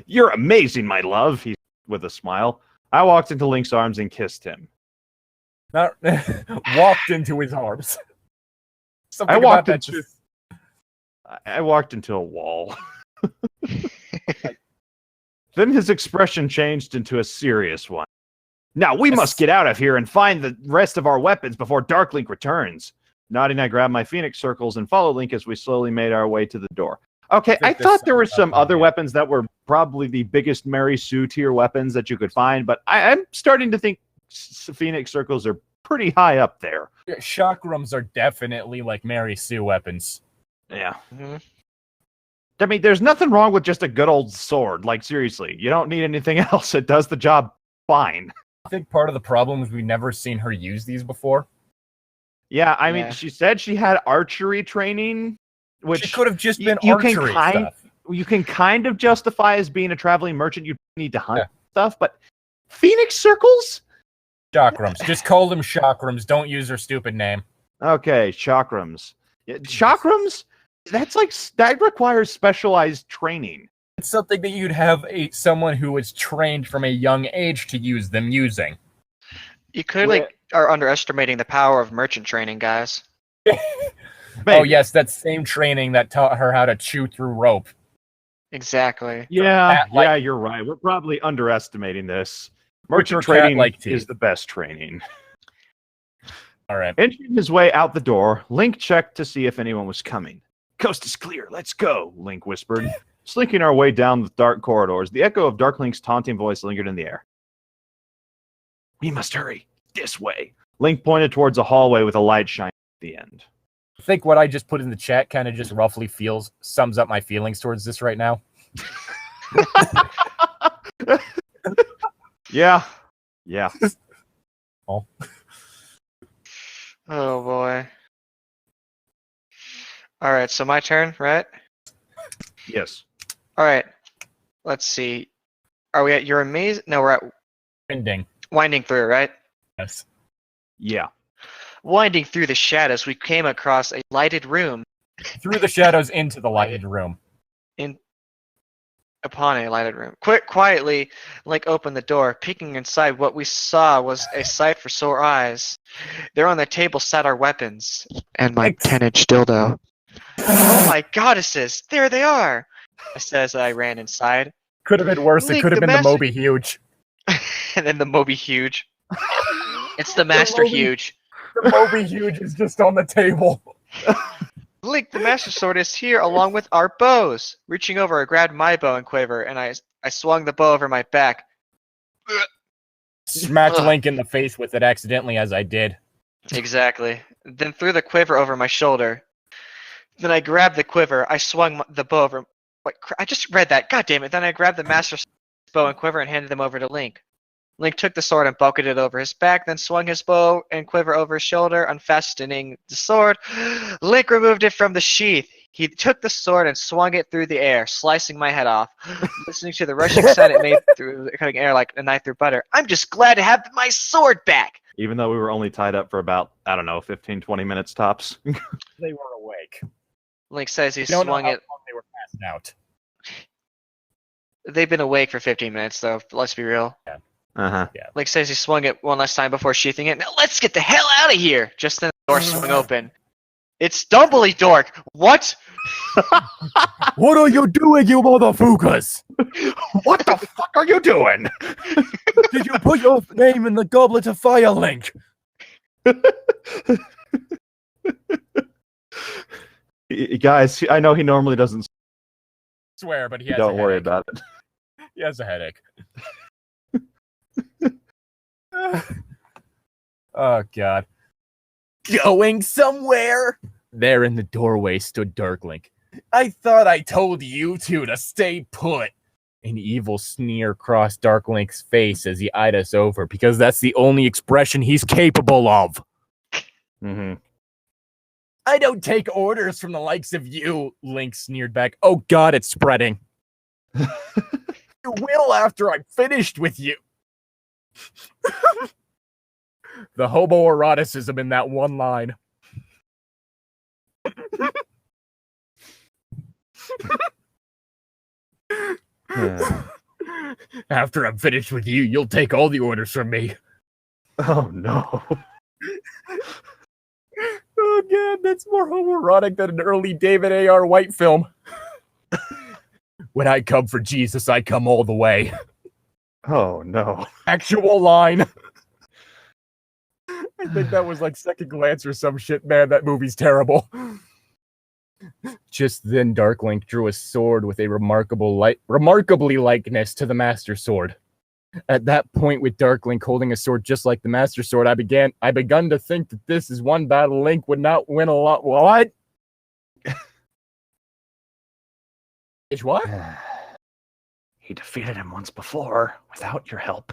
You're amazing, my love, he with a smile. I walked into Link's arms and kissed him. Not walked into his arms. Something I walked about that into- just- I walked into a wall. Then his expression changed into a serious one. Now we must get out of here and find the rest of our weapons before Dark Link returns. Nodding, I grabbed my Phoenix circles and followed Link as we slowly made our way to the door. Okay, I thought there were some other weapons that were probably the biggest Mary Sue tier weapons that you could find, but I'm starting to think Phoenix circles are pretty high up there. Yeah, chakrams are definitely like Mary Sue weapons. Yeah. Mhm. I mean, there's nothing wrong with just a good old sword. Like, seriously, you don't need anything else. It does the job fine. I think part of the problem is we've never seen her use these before. Yeah, I mean, Yeah. she said she had archery training, which She could have just been you can archery kind- stuff. you can kind of justify as being a traveling merchant. You need to hunt Yeah. stuff, but Phoenix circles? Chakrams. Just call them chakrams. Don't use her stupid name. Okay, chakrams. Yeah, chakrams? That requires specialized training. It's something that you'd have someone who was trained from a young age to use them using. You clearly are underestimating the power of merchant training, guys. Maybe. Oh yes, that same training that taught her how to chew through rope. Exactly. Yeah, Like- yeah, you're right. We're probably underestimating this. Merchant Merchant training cat-like teeth. is the best training. All right. Inching his way out the door, Link checked to see if anyone was coming. Coast is clear. Let's go, Link whispered. Slinking our way down the dark corridors, the echo of Dark Link's taunting voice lingered in the air. We must hurry. This way. Link pointed towards a hallway with a light shining at the end. I think what I just put in the chat kind of just roughly sums up my feelings towards this right now. Yeah. Yeah. Oh. Oh boy. All right, so my turn, right? Yes. All right. Let's see. Are we at your amazing? No, we're at Ending. winding through, right? Yes. Yeah. Winding through the shadows, we came across a lighted room. Through the shadows into the lighted room. upon a lighted room. Quietly, Link opened the door. Peeking inside, what we saw was a sight for sore eyes. There on the table sat our weapons. And my 10-inch dildo. Oh my goddesses! There they are! I said as I ran inside. Could have been worse. It Link, could have the been the master- Moby Huge. And then the Moby Huge. It's the Master Moby- Huge. The Moby Huge is just on the table. Link, the Master Sword is here along with our bows. Reaching over, I grabbed my bow and quiver, and I swung the bow over my back. Smacked Ugh. Link in the face with it accidentally, as I did. Exactly. Then threw the quiver over my shoulder. Then I grabbed the quiver. I swung the bow over. What? I just read that. God damn it. Then I grabbed the Master's bow and quiver and handed them over to Link. Link took the sword and bucketed it over his back, then swung his bow and quiver over his shoulder, unfastening the sword. Link removed it from the sheath. He took the sword and swung it through the air, slicing my head off. Listening to the rushing sound it made through the cutting air like a knife through butter. I'm just glad to have my sword back. Even though we were only tied up for about, I don't know, 15, 20 minutes tops. They were awake. Link says he You don't know swung how it. long they were passed out. They've been awake for 15 minutes, though. Let's be real. Uh-huh. Link says he swung it one last time before sheathing it. Now let's get the hell out of here! Just then the door swung open. It's Dumbledore! What? What are you doing, you motherfuckers? What the fuck are you doing? Did you put your name in the goblet of fire, Link? Guys, I know he normally doesn't. Swear, but he has Don't a worry headache. about it. He has a headache. Oh, God. Going somewhere? There in the doorway stood Darklink. I thought I told you two to stay put. An evil sneer crossed Darklink's face as he eyed us over, because that's the only expression he's capable of. Mm-hmm. I don't take orders from the likes of you, Link sneered back. Oh God, it's spreading. You will after I'm finished with you. The homoeroticism in that one line. After I'm finished with you, you'll take all the orders from me. Oh no. Oh God, that's more homoerotic than an early David A.R. White film. When I come for Jesus, I come all the way. Oh no. Actual line. I think that was like Second Glance or some shit. Man, that movie's terrible. Just then, Darklink drew a sword with a remarkably likeness to the Master Sword. At that point, with Darklink holding a sword just like the Master Sword, I begun to think that this is one battle Link would not win a lot. What? What? He defeated him once before without your help.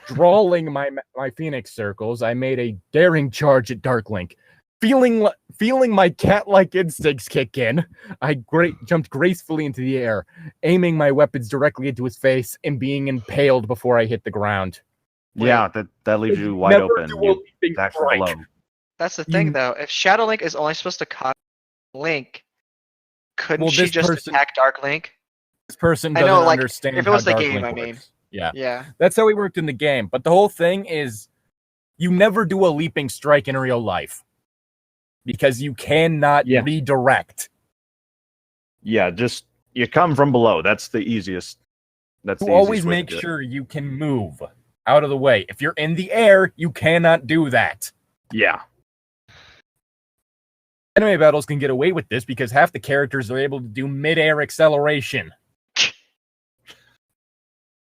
Drawing my phoenix circles, I made a daring charge at Darklink. Feeling my cat-like instincts kick in, I jumped gracefully into the air, aiming my weapons directly into his face and being impaled before I hit the ground. Yeah, that leaves you wide Never open. do a You leaping back from strike. below. That's the thing, though. If Shadow Link is only supposed to cause Link, couldn't Well, she this just person- attack Dark Link? This person I doesn't know, like, understand if it was how the game, Darklink I mean. works. Yeah, Yeah. that's how he worked in the game. But the whole thing is, you never do a leaping strike in real life. Because you cannot redirect. Yeah, just you come from below. That's the easiest. That's You the always easiest way to make do it. sure you can move out of the way. If you're in the air, you cannot do that. Yeah. Anime battles can get away with this because half the characters are able to do mid-air acceleration.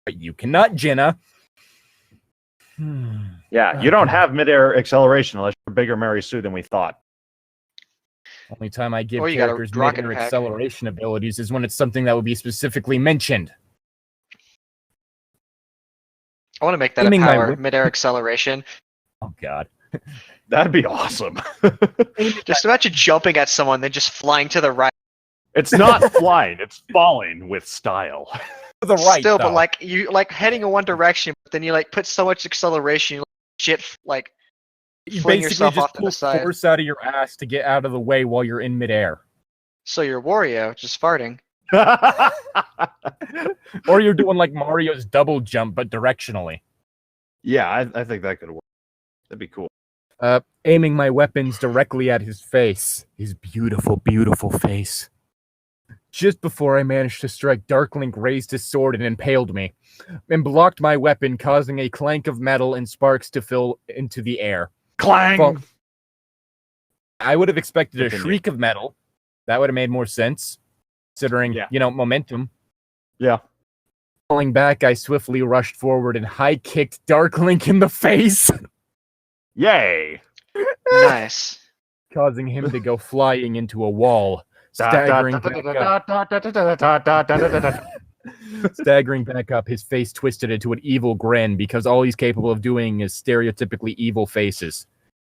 But you cannot, Jenna. Yeah, you don't have midair acceleration unless you're bigger Mary Sue than we thought. Only time I give Or you got a characters rocket mid-air pack. acceleration abilities is when it's something that would be specifically mentioned. I want to make that Aiming a my power, whip- mid-air acceleration. Oh, God. That'd be awesome. Just imagine jumping at someone, then just flying to the right. It's not flying, it's falling with style. To the right, Still, though. but like you like heading in one direction, but then you like put so much acceleration, you shit like you fling basically yourself just off to the pull side. force out of your ass to get out of the way while you're in midair. So you're Wario, just farting. Or you're doing like Mario's double jump, but directionally. Yeah, I think that could work. That'd be cool. Aiming my weapons directly at his face. His beautiful, beautiful face. Just before I managed to strike, Darklink raised his sword and impaled me, and blocked my weapon, causing a clank of metal and sparks to fill into the air. Clang! I would have expected a Continue. shriek of metal. That would have made more sense, considering, momentum. Yeah. Falling back, I swiftly rushed forward and high-kicked Darklink in the face, Yay! Nice. causing him to go flying into a wall. Staggering back up, his face twisted into an evil grin because all he's capable of doing is stereotypically evil faces.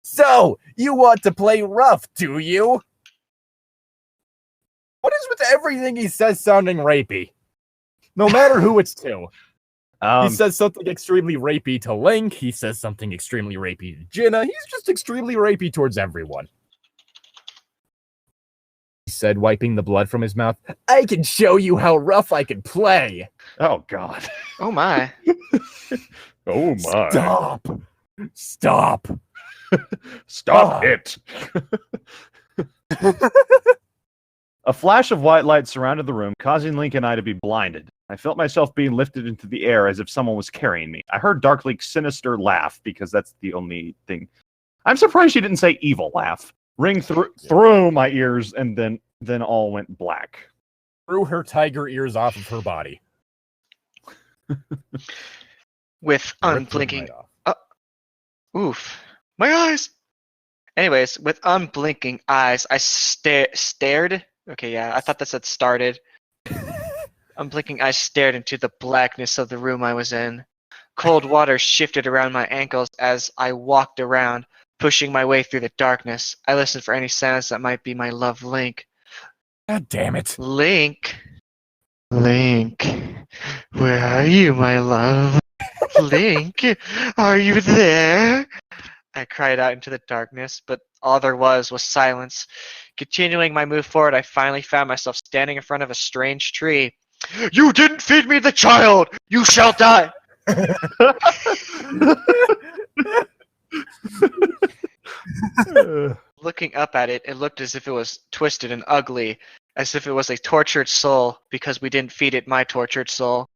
So, you want to play rough, do you? What is with everything he says sounding rapey? No matter who it's to. He says something extremely rapey to Link, he says something extremely rapey to Jinna, he's just extremely rapey towards everyone. He said, wiping the blood from his mouth, I can show you how rough I can play. Oh, God. Oh my. Oh, my. Stop. Stop. Stop it. A flash of white light surrounded the room, causing Link and I to be blinded. I felt myself being lifted into the air as if someone was carrying me. I heard Darklink's sinister laugh, because that's the only thing. I'm surprised she didn't say evil laugh. Ring through my ears, and then all went black. Threw her tiger ears off of her body. With unblinking... oof. My eyes! Anyways, with unblinking eyes, I stared... Okay, yeah, I thought that said started. Unblinking eyes stared into the blackness of the room I was in. Cold water shifted around my ankles as I walked around, pushing my way through the darkness. I listened for any sounds that might be my love Link. God damn it. Link. Link. Where are you, my love? Link, are you there? I cried out into the darkness, but all there was silence. Continuing my move forward, I finally found myself standing in front of a strange tree. You didn't feed me the child! You shall die! Looking up at it, it looked as if it was twisted and ugly, as if it was a tortured soul, because we didn't feed it my tortured soul.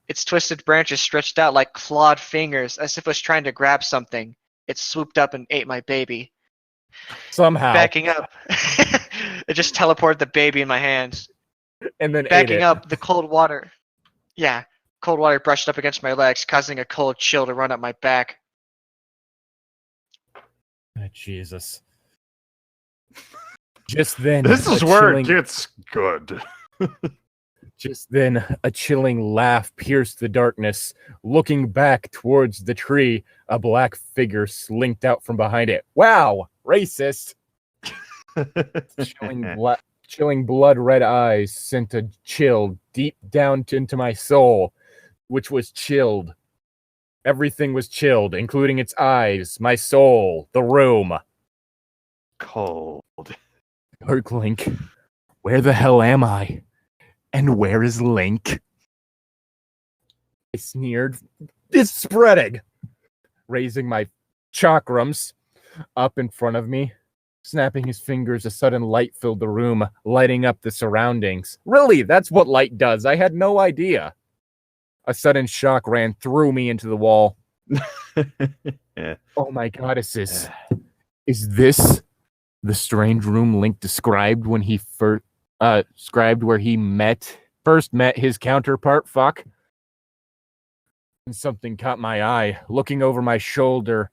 Its twisted branches stretched out like clawed fingers, as if it was trying to grab something. It swooped up and ate my baby. Somehow. Backing up. It just teleported the baby in my hands. And then Backing up, the cold water. Yeah, cold water brushed up against my legs, causing a cold chill to run up my back. Oh, Jesus. Just then, this is where it gets good. Just then, a chilling laugh pierced the darkness. Looking back towards the tree, a black figure slinked out from behind it. Wow, racist. Chilling blood-red eyes sent a chill deep down into my soul, which was chilled. Everything was chilled, including its eyes, my soul, the room. Cold. Link, where the hell am I? And where is Link? I sneered. It's spreading! Raising my chakrams up in front of me. Snapping his fingers, a sudden light filled the room, lighting up the surroundings. Really, that's what light does. I had no idea. A sudden shock ran through me into the wall. Yeah. Oh my goddesses. Is this the strange room Link described when he described where he first met his counterpart? Fuck. And something caught my eye. Looking over my shoulder,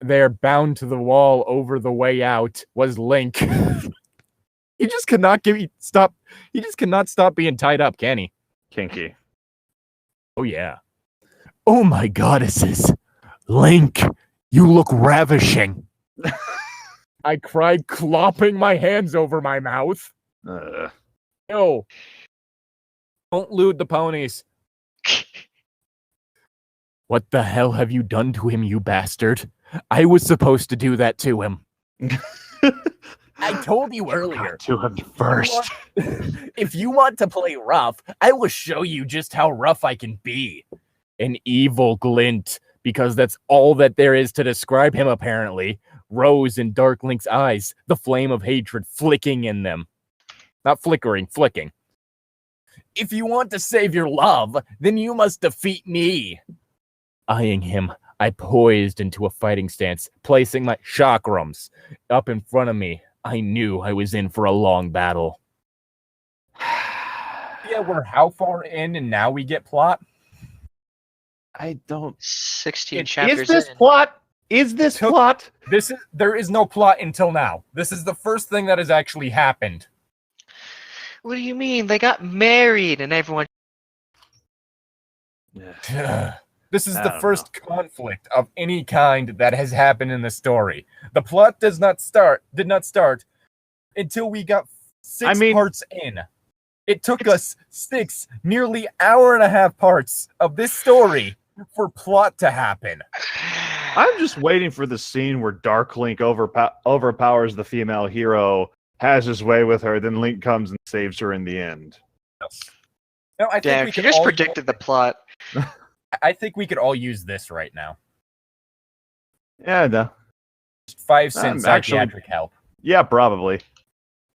there, bound to the wall over the way out, was Link. He just cannot stop. He just cannot stop being tied up, can he? Kinky. Oh yeah. Oh my goddesses. Link, you look ravishing. I cried, clopping my hands over my mouth. No. Don't lewd the ponies. What the hell have you done to him, you bastard? I was supposed to do that to him. I told you earlier. Got to him first. If you want to play rough, I will show you just how rough I can be. An evil glint, because that's all that there is to describe him, apparently. Rose in Dark Link's eyes, the flame of hatred flicking in them. Not flickering, flicking. If you want to save your love, then you must defeat me. Eyeing him, I poised into a fighting stance, placing my chakrams up in front of me. I knew I was in for a long battle. Yeah, we're how far in and now we get plot? I don't. 16 chapters Is this in. plot? Is this plot? There is no plot until now. This is the first thing that has actually happened. What do you mean? They got married and everyone. This is I the don't first conflict of any kind that has happened in the story. The plot did not start until we got 6 parts in. It took us 6 nearly hour and a half parts of this story for plot to happen. I'm just waiting for the scene where Dark Link overpowers the female hero, has his way with her, then Link comes and saves her in the end. No, I think Damn, we if you could just all predicted the plot. I think we could all use this right now. Yeah, no. Just 5 cents actually- psychiatric help Yeah, probably.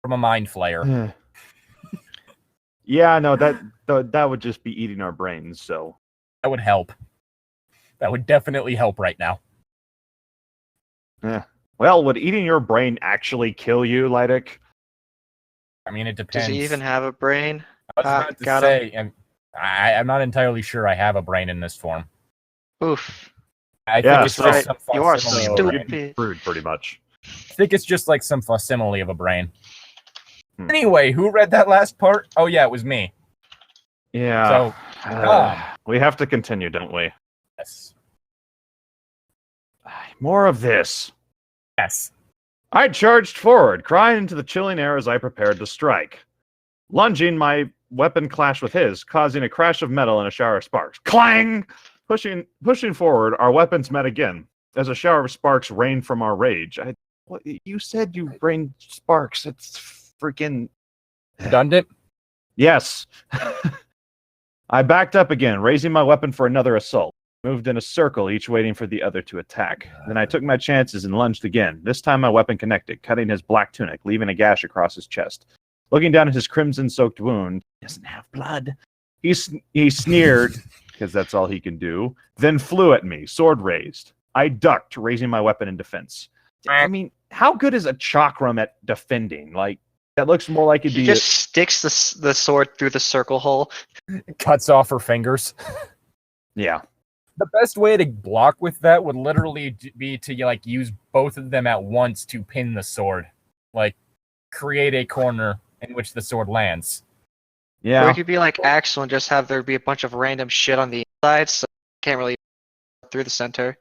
from a mind flayer. Yeah, no, that would just be eating our brains, so. That would help. That would definitely help right now. Well, would eating your brain actually kill you, Llytic? I mean, it depends. Does he even have a brain? I was about to got say, I'm not entirely sure I have a brain in this form. Oof. I Yeah, think it's so- just some You are facsimile of a stupid. brain. You'd be screwed, pretty much. I think it's just like some facsimile of a brain. Hmm. Anyway, who read that last part? Oh yeah, it was me. Yeah. So, we have to continue, don't we? yes. More of this. Yes. I charged forward, crying into the chilling air as I prepared to strike. Lunging, my weapon clashed with his, causing a crash of metal and a shower of sparks. Clang! Pushing forward, our weapons met again, as a shower of sparks rained from our rage. You said you rained sparks. It's freaking... Redundant? Yes. I backed up again, raising my weapon for another assault. Moved in a circle, each waiting for the other to attack. Then I took my chances and lunged again. This time my weapon connected, cutting his black tunic, leaving a gash across his chest. Looking down at his crimson-soaked wound, he doesn't have blood. He sneered, because that's all he can do, then flew at me, sword raised. I ducked, raising my weapon in defense. I mean, how good is a chakram at defending? Like, that looks more like it'd He be... just sticks the sword through the circle hole. Cuts off her fingers. Yeah. The best way to block with that would literally be to like use both of them at once to pin the sword. Like, create a corner in which the sword lands. Or Yeah. it could be like Axel and just have there be a bunch of random shit on the inside, so you can't really through the center.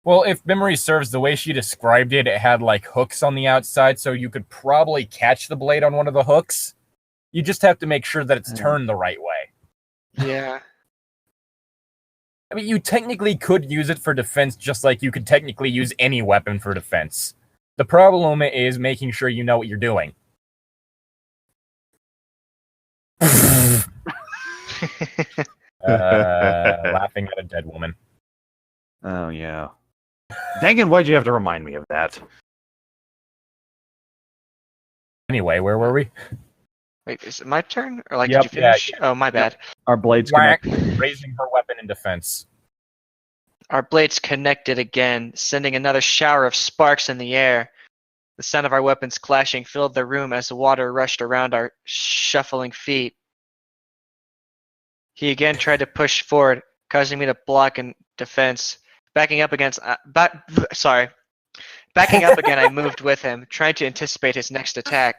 Well, if memory serves, the way she described it, it had like hooks on the outside, so you could probably catch the blade on one of the hooks. You just have to make sure that it's turned the right way. Yeah. I mean, you technically could use it for defense just like you could technically use any weapon for defense. The problem is making sure you know what you're doing. Laughing at a dead woman. Oh, yeah. Dang it, why'd you have to remind me of that? Anyway, where were we? Wait, is it my turn? Or like, Yep, did you finish? Oh, my bad. Our blades Whack, connect. raising her weapon in defense. Our blades connected again, sending another shower of sparks in the air. The sound of our weapons clashing filled the room as water rushed around our shuffling feet. He again tried to push forward, causing me to block in defense. Backing up again, I moved with him, trying to anticipate his next attack.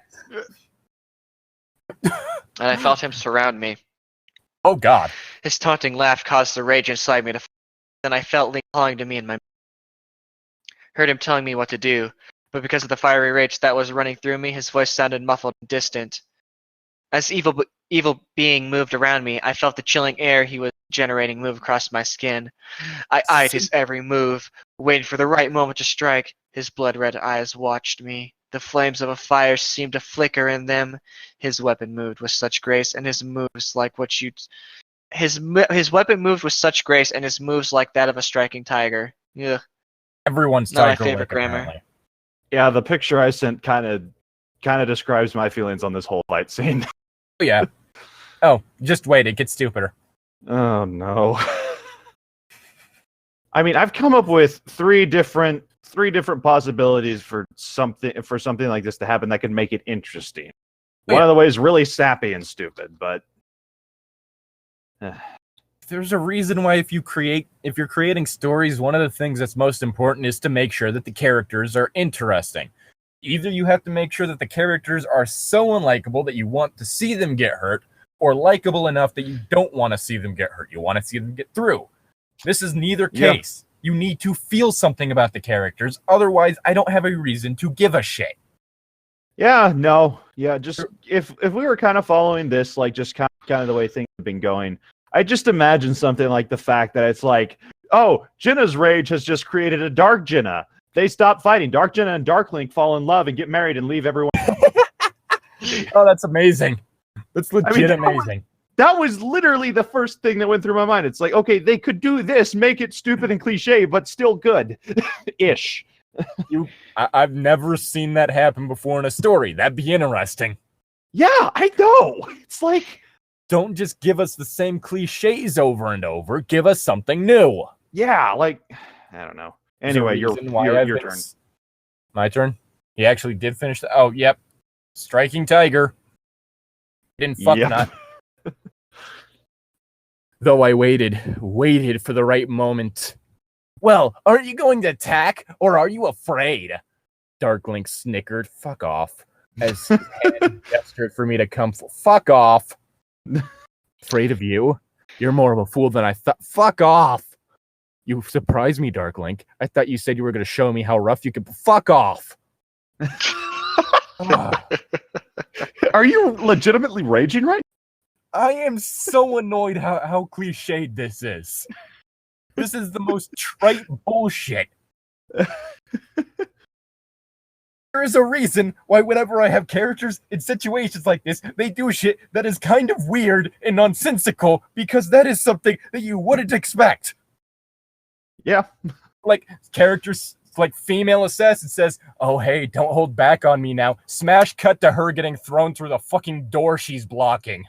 And I felt him surround me. Oh god. His taunting laugh caused the rage inside me to f. Then I felt Link calling to me in my... Heard him telling me what to do, but because of the fiery rage that was running through me, his voice sounded muffled and distant. As evil being moved around me, I felt the chilling air he was generating move across my skin. I eyed his every move, waiting for the right moment to strike. His blood-red eyes watched me. The flames of a fire seemed to flicker in them. His weapon moved with such grace, and his moves like what you. His weapon moved with such grace, and his moves like that of a striking tiger. Ugh. Everyone's Not my tiger favorite lick, grammar. apparently. Yeah, the picture I sent kind of describes my feelings on this whole fight scene. Oh, yeah. Oh, just wait, it gets stupider. Oh no. I mean, I've come up with three different possibilities for something like this to happen that could make it interesting. One of the ways really sappy and stupid, but there's a reason why if you're creating stories, one of the things that's most important is to make sure that the characters are interesting. Either you have to make sure that the characters are so unlikable that you want to see them get hurt, or likable enough that you don't want to see them get hurt. You want to see them get through. This is neither case. You need to feel something about the characters. Otherwise, I don't have a reason to give a shit. yeah, no. Yeah, just if we were kind of following this, like just kind of the way things have been going, I just imagine something like the fact that it's like, oh, Jinna's rage has just created a Dark Jinna. They stop fighting. Dark Jinna and Dark Link fall in love and get married and leave everyone. Oh, that's amazing. That's legit amazing. That was literally the first thing that went through my mind. It's like, okay, they could do this, make it stupid and cliche, but still good. Ish. I've never seen that happen before in a story. That'd be interesting. Yeah, I know. It's like, don't just give us the same cliches over and over. Give us something new. Yeah, like, I don't know. Anyway, your turn. My turn? He actually did finish the... Oh, yep. Striking Tiger. Didn't fuck not. Though I waited for the right moment. Well, are you going to attack, or are you afraid? Darklink snickered. Fuck off. As his hand gestured for me to come. Fuck off. Afraid of you? You're more of a fool than I thought. Fuck off. You surprised me, Darklink. I thought you said you were going to show me how rough you could... Fuck off. Are you legitimately raging right now? I am so annoyed how cliched this is. This is the most trite bullshit. There is a reason why whenever I have characters in situations like this, they do shit that is kind of weird and nonsensical, because that is something that you wouldn't expect. Yeah. Like, characters, like female assassin says, oh hey, don't hold back on me now. Smash cut to her getting thrown through the fucking door she's blocking.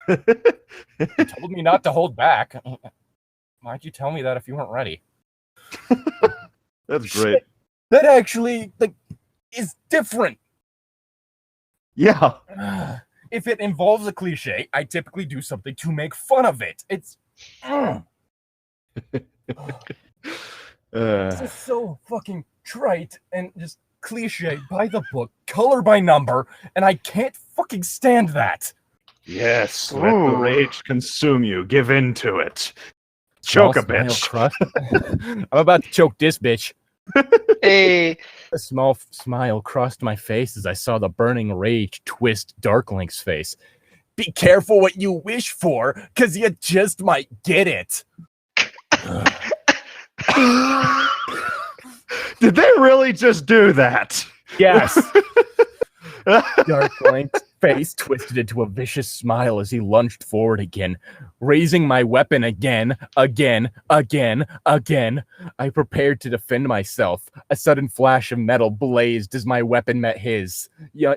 You told me not to hold back. Why'd you tell me that if you weren't ready? That's great. That actually, like, is different. Yeah. If it involves a cliche, I typically do something to make fun of it. It's This is so fucking trite and just cliche, by the book, color by number, and I can't fucking stand that. Yes, let the rage consume you. Give in to it. Choke a bitch. I'm about to choke this bitch. Hey. A small smile crossed my face as I saw the burning rage twist Darklink's face. Be careful what you wish for, because you just might get it. Did they really just do that? Yes. Darklink's face twisted into a vicious smile as he lunged forward again, raising my weapon again. I prepared to defend myself. A sudden flash of metal blazed as my weapon met his.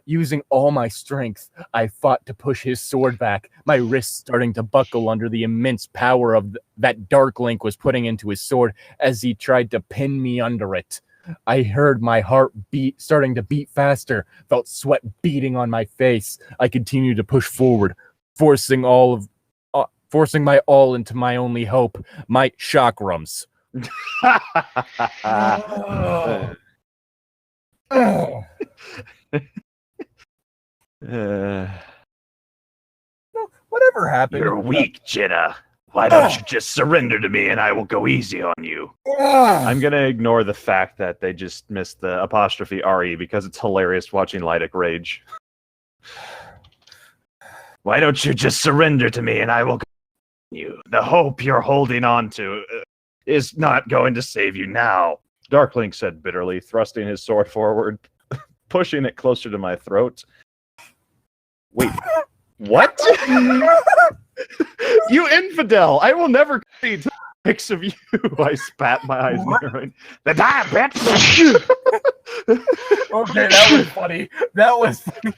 Using all my strength, I fought to push his sword back, my wrists starting to buckle under the immense power of that Darklink was putting into his sword as he tried to pin me under it. I heard my heart starting to beat faster, felt sweat beating on my face. I continued to push forward, forcing my all into my only hope, my chakrams. Whatever happened? You're weak, Jitta. Why don't you just surrender to me and I will go easy on you? I'm going to ignore the fact that they just missed the apostrophe RE because it's hilarious watching Llytic rage. Why don't you just surrender to me and I will go easy on you? The hope you're holding on to is not going to save you now. Darklink said bitterly, thrusting his sword forward. pushing it closer to my throat. Wait, what? You infidel! I will never see pics of you. I spat, my eyes narrowing. The die, bitch! Okay, that was funny. That was funny.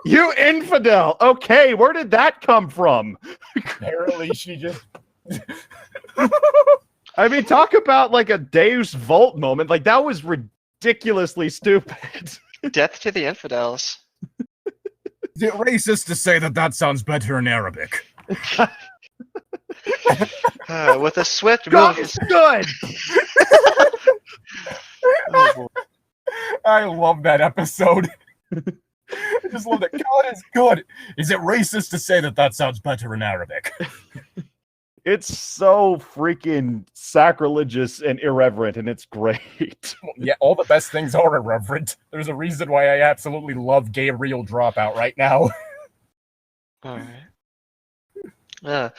You infidel! Okay, where did that come from? Apparently, she just. I mean, talk about like a Deus Vult moment. Like, that was ridiculously stupid. Death to the infidels. Is it racist to say that sounds better in Arabic? With a swift God move, is good! oh, I love that episode. I just love that. God is good. Is it racist to say that sounds better in Arabic? It's so freaking sacrilegious and irreverent, and it's great. Yeah, all the best things are irreverent. There's a reason why I absolutely love Gay Real Dropout right now. all right.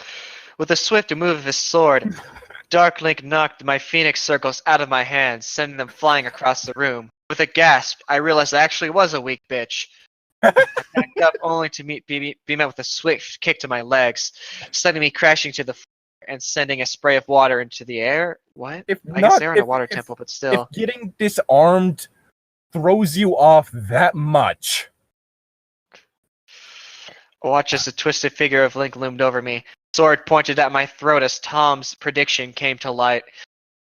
With a swift move of his sword, Dark Link knocked my phoenix circles out of my hands, sending them flying across the room. With a gasp, I realized I actually was a weak bitch. I backed up only to be met with a swift kick to my legs, sending me crashing to the floor and sending a spray of water into the air. What? I guess they're in a water temple, but still. If getting disarmed throws you off that much. Watch as a twisted figure of Link loomed over me. Sword pointed at my throat as Tom's prediction came to light.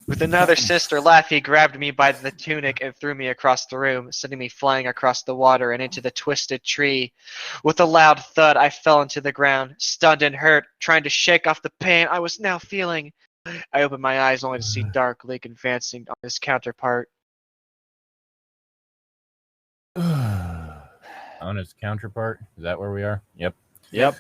With another sinister laugh, he grabbed me by the tunic and threw me across the room, sending me flying across the water and into the twisted tree. With a loud thud, I fell into the ground, stunned and hurt, trying to shake off the pain I was now feeling. I opened my eyes only to see Dark Link advancing on his counterpart. On his counterpart? Is that where we are? Yep.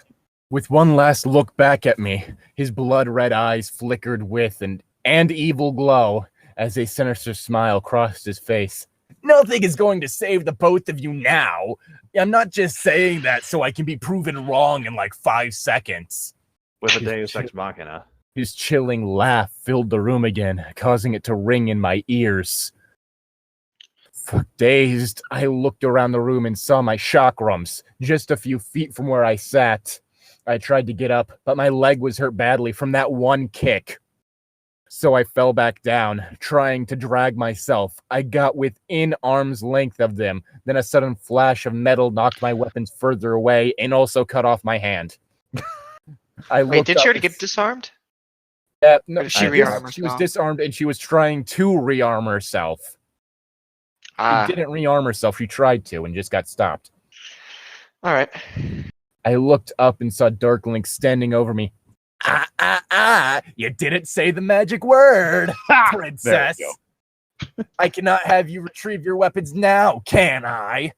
With one last look back at me, his blood-red eyes flickered with and evil glow as a sinister smile crossed his face. Nothing is going to save the both of you now. I'm not just saying that so I can be proven wrong in like 5 seconds. With a Deus Ex Machina. His chilling laugh filled the room again, causing it to ring in my ears. Dazed, I looked around the room and saw my chakrams just a few feet from where I sat. I tried to get up, but my leg was hurt badly from that one kick. So I fell back down, trying to drag myself. I got within arm's length of them. Then a sudden flash of metal knocked my weapons further away and also cut off my hand. Wait, did she already get disarmed? Yeah, no, Or did she rearm herself? she was disarmed and she was trying to rearm herself. She didn't rearm herself. She tried to and just got stopped. All right. I looked up and saw Dark Link standing over me. You didn't say the magic word, princess. I cannot have you retrieve your weapons now, can I?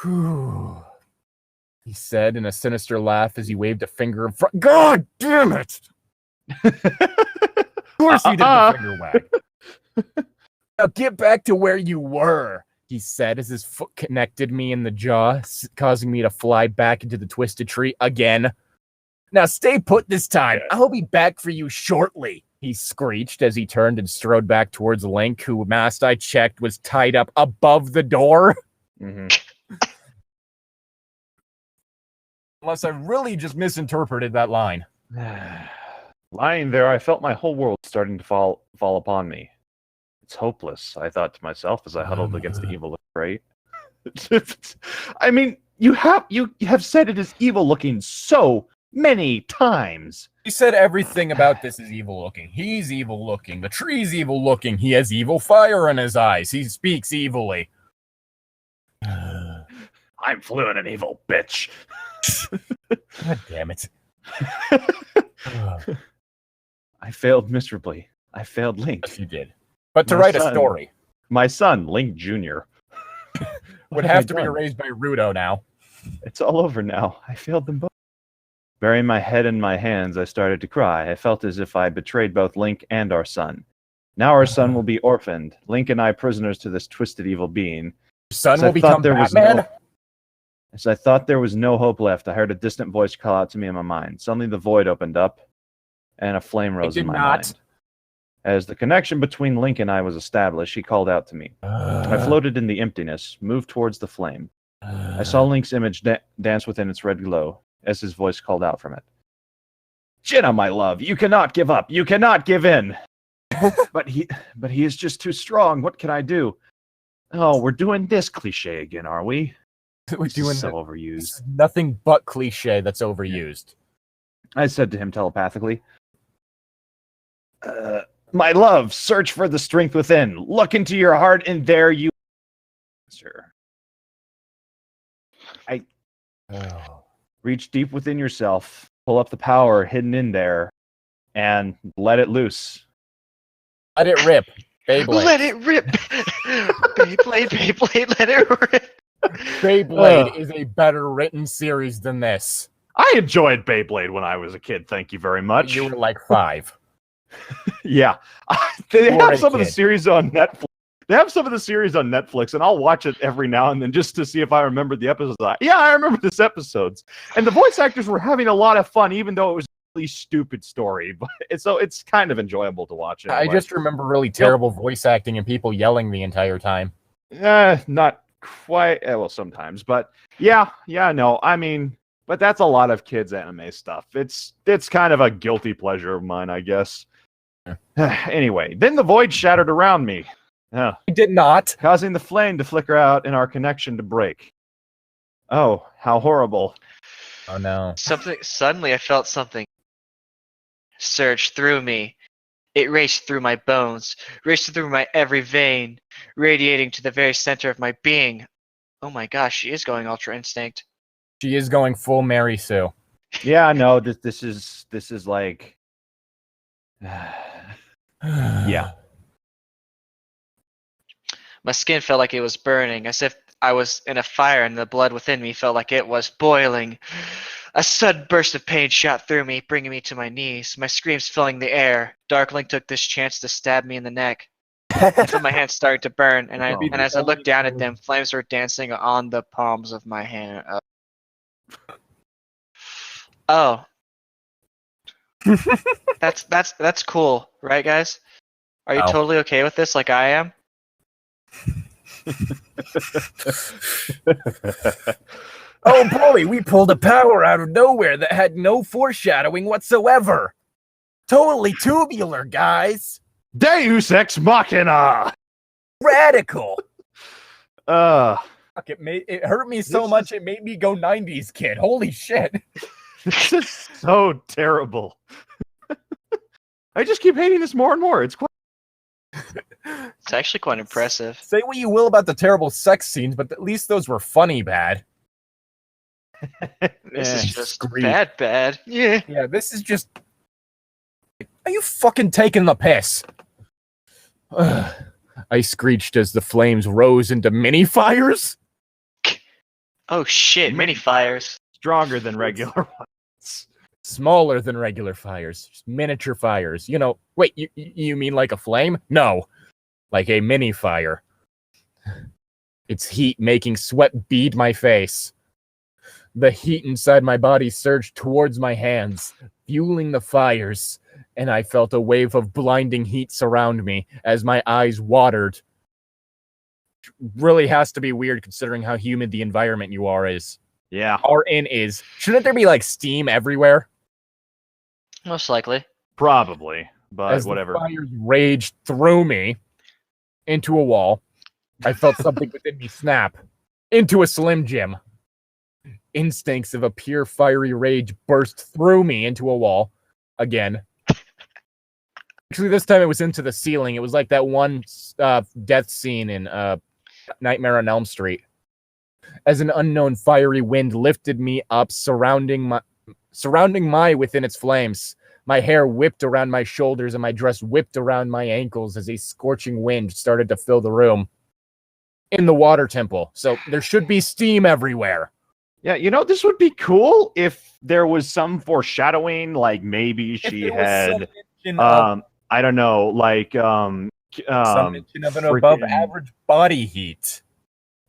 Whew. He said in a sinister laugh as he waved a finger in front. God damn it! Of course you did the finger wag. Now get back to where you were, he said as his foot connected me in the jaw, causing me to fly back into the twisted tree again. Now stay put this time. I'll be back for you shortly, he screeched as he turned and strode back towards Link, who, last I checked, was tied up above the door. Mm-hmm. Unless I really just misinterpreted that line. Lying there, I felt my whole world starting to fall upon me. It's hopeless, I thought to myself as I huddled against the evil crate. I mean, you have said it is evil looking so many times. He said everything about this is evil looking. He's evil looking. The tree's evil looking. He has evil fire in his eyes. He speaks evilly. I'm fluent in evil, bitch. God damn it. I failed miserably. I failed Link. Yes, you did. But to My write a son. story My son, Link Jr. would have to be erased by Rudo now. It's all over now. I failed them both. Burying my head in my hands, I started to cry. I felt as if I betrayed both Link and our son. Now our son will be orphaned. Link and I prisoners to this twisted evil being. Son As will I become thought there was Batman? As I thought there was no hope left, I heard a distant voice call out to me in my mind. Suddenly the void opened up, and a flame rose did in my not. mind. As the connection between Link and I was established, he called out to me. I floated in the emptiness, moved towards the flame. I saw Link's image dance within its red glow, as his voice called out from it. Jenna, my love, you cannot give up. You cannot give in. but he is just too strong. What can I do? Oh, we're doing this cliche again, are we? We're doing so overused. Nothing but cliche that's overused. I said to him telepathically, my love, search for the strength within. Look into your heart, and there you answer. Reach deep within yourself, pull up the power hidden in there, and let it loose. Let it rip, Beyblade. Let it rip. Beyblade, let it rip. Beyblade is a better written series than this. I enjoyed Beyblade when I was a kid, thank you very much. You were like 5. Yeah. They have some of the series on Netflix. They have some of the series on Netflix, and I'll watch it every now and then just to see if I remember the episodes. Yeah, I remember this episodes. And the voice actors were having a lot of fun, even though it was a really stupid story. But it's kind of enjoyable to watch. Anyway. I just remember really terrible voice acting and people yelling the entire time. Not quite. Well, sometimes. But yeah, no. I mean, but that's a lot of kids' anime stuff. It's kind of a guilty pleasure of mine, I guess. Anyway, then the void shattered around me. I did not. Causing the flame to flicker out and our connection to break. Oh, how horrible. Oh no. Suddenly I felt something surge through me. It raced through my bones, raced through my every vein, radiating to the very center of my being. Oh my gosh, she is going Ultra Instinct. She is going full Mary Sue. Yeah, no, this is like yeah. My skin felt like it was burning, as if I was in a fire and the blood within me felt like it was boiling. A sudden burst of pain shot through me, bringing me to my knees, my screams filling the air. Darkling took this chance to stab me in the neck. Until my hands started to burn, and as I looked down at them, flames were dancing on the palms of my hand. Oh. That's cool, right, guys? Are you totally okay with this like I am? Oh boy, we pulled a power out of nowhere that had no foreshadowing whatsoever. Totally tubular, guys. Deus Ex Machina. Radical. Fuck, It hurt me so much it made me go 90s kid. Holy shit. This is so terrible. I just keep hating this more and more. It's quite. It's actually quite impressive. Say what you will about the terrible sex scenes, but at least those were funny bad. This is just bad. Yeah. Yeah, this is just... Are you fucking taking the piss? I screeched as the flames rose into mini fires. Oh shit, mini fires. Stronger than regular ones. Smaller than regular fires. Just miniature fires. You know, wait, you mean like a flame? No. Like a mini fire. Its heat making sweat bead my face. The heat inside my body surged towards my hands, fueling the fires, and I felt a wave of blinding heat surround me as my eyes watered. Really has to be weird considering how humid the environment you are is. Yeah. Are in is. Shouldn't there be like steam everywhere? Most likely. Probably, but As whatever. The fires raged through me into a wall. I felt something within me snap into a Slim Jim. Instincts of a pure fiery rage burst through me into a wall again. Actually, this time it was into the ceiling. It was like that one death scene in Nightmare on Elm Street. As an unknown fiery wind lifted me up, surrounding my within its flames. My hair whipped around my shoulders and my dress whipped around my ankles as a scorching wind started to fill the room. In the water temple, so there should be steam everywhere. Yeah, you know, this would be cool if there was some foreshadowing, like maybe she had, I don't know, like, some mention of an above average body heat.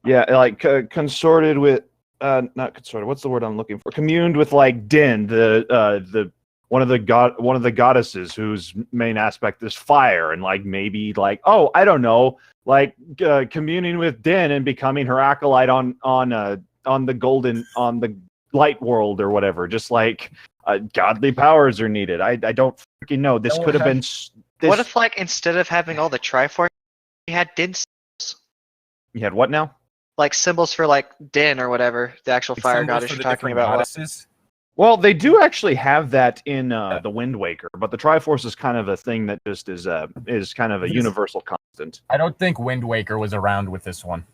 Yeah, like consorted with, not consorted. What's the word I'm looking for? Communed with like Din, the one of the goddesses whose main aspect is fire, and like maybe like I don't know, like communing with Din and becoming her acolyte on the light world or whatever. Just like godly powers are needed. I don't freaking know. This could have been. What if like instead of having all the Triforce, you had Din? You had what now? Like symbols for like Din or whatever, the actual Like fire symbols goddess for you're the talking different about. goddesses. Well, they do actually have that in the Wind Waker, but the Triforce is kind of a thing that just is kind of a universal constant. I don't think Wind Waker was around with this one.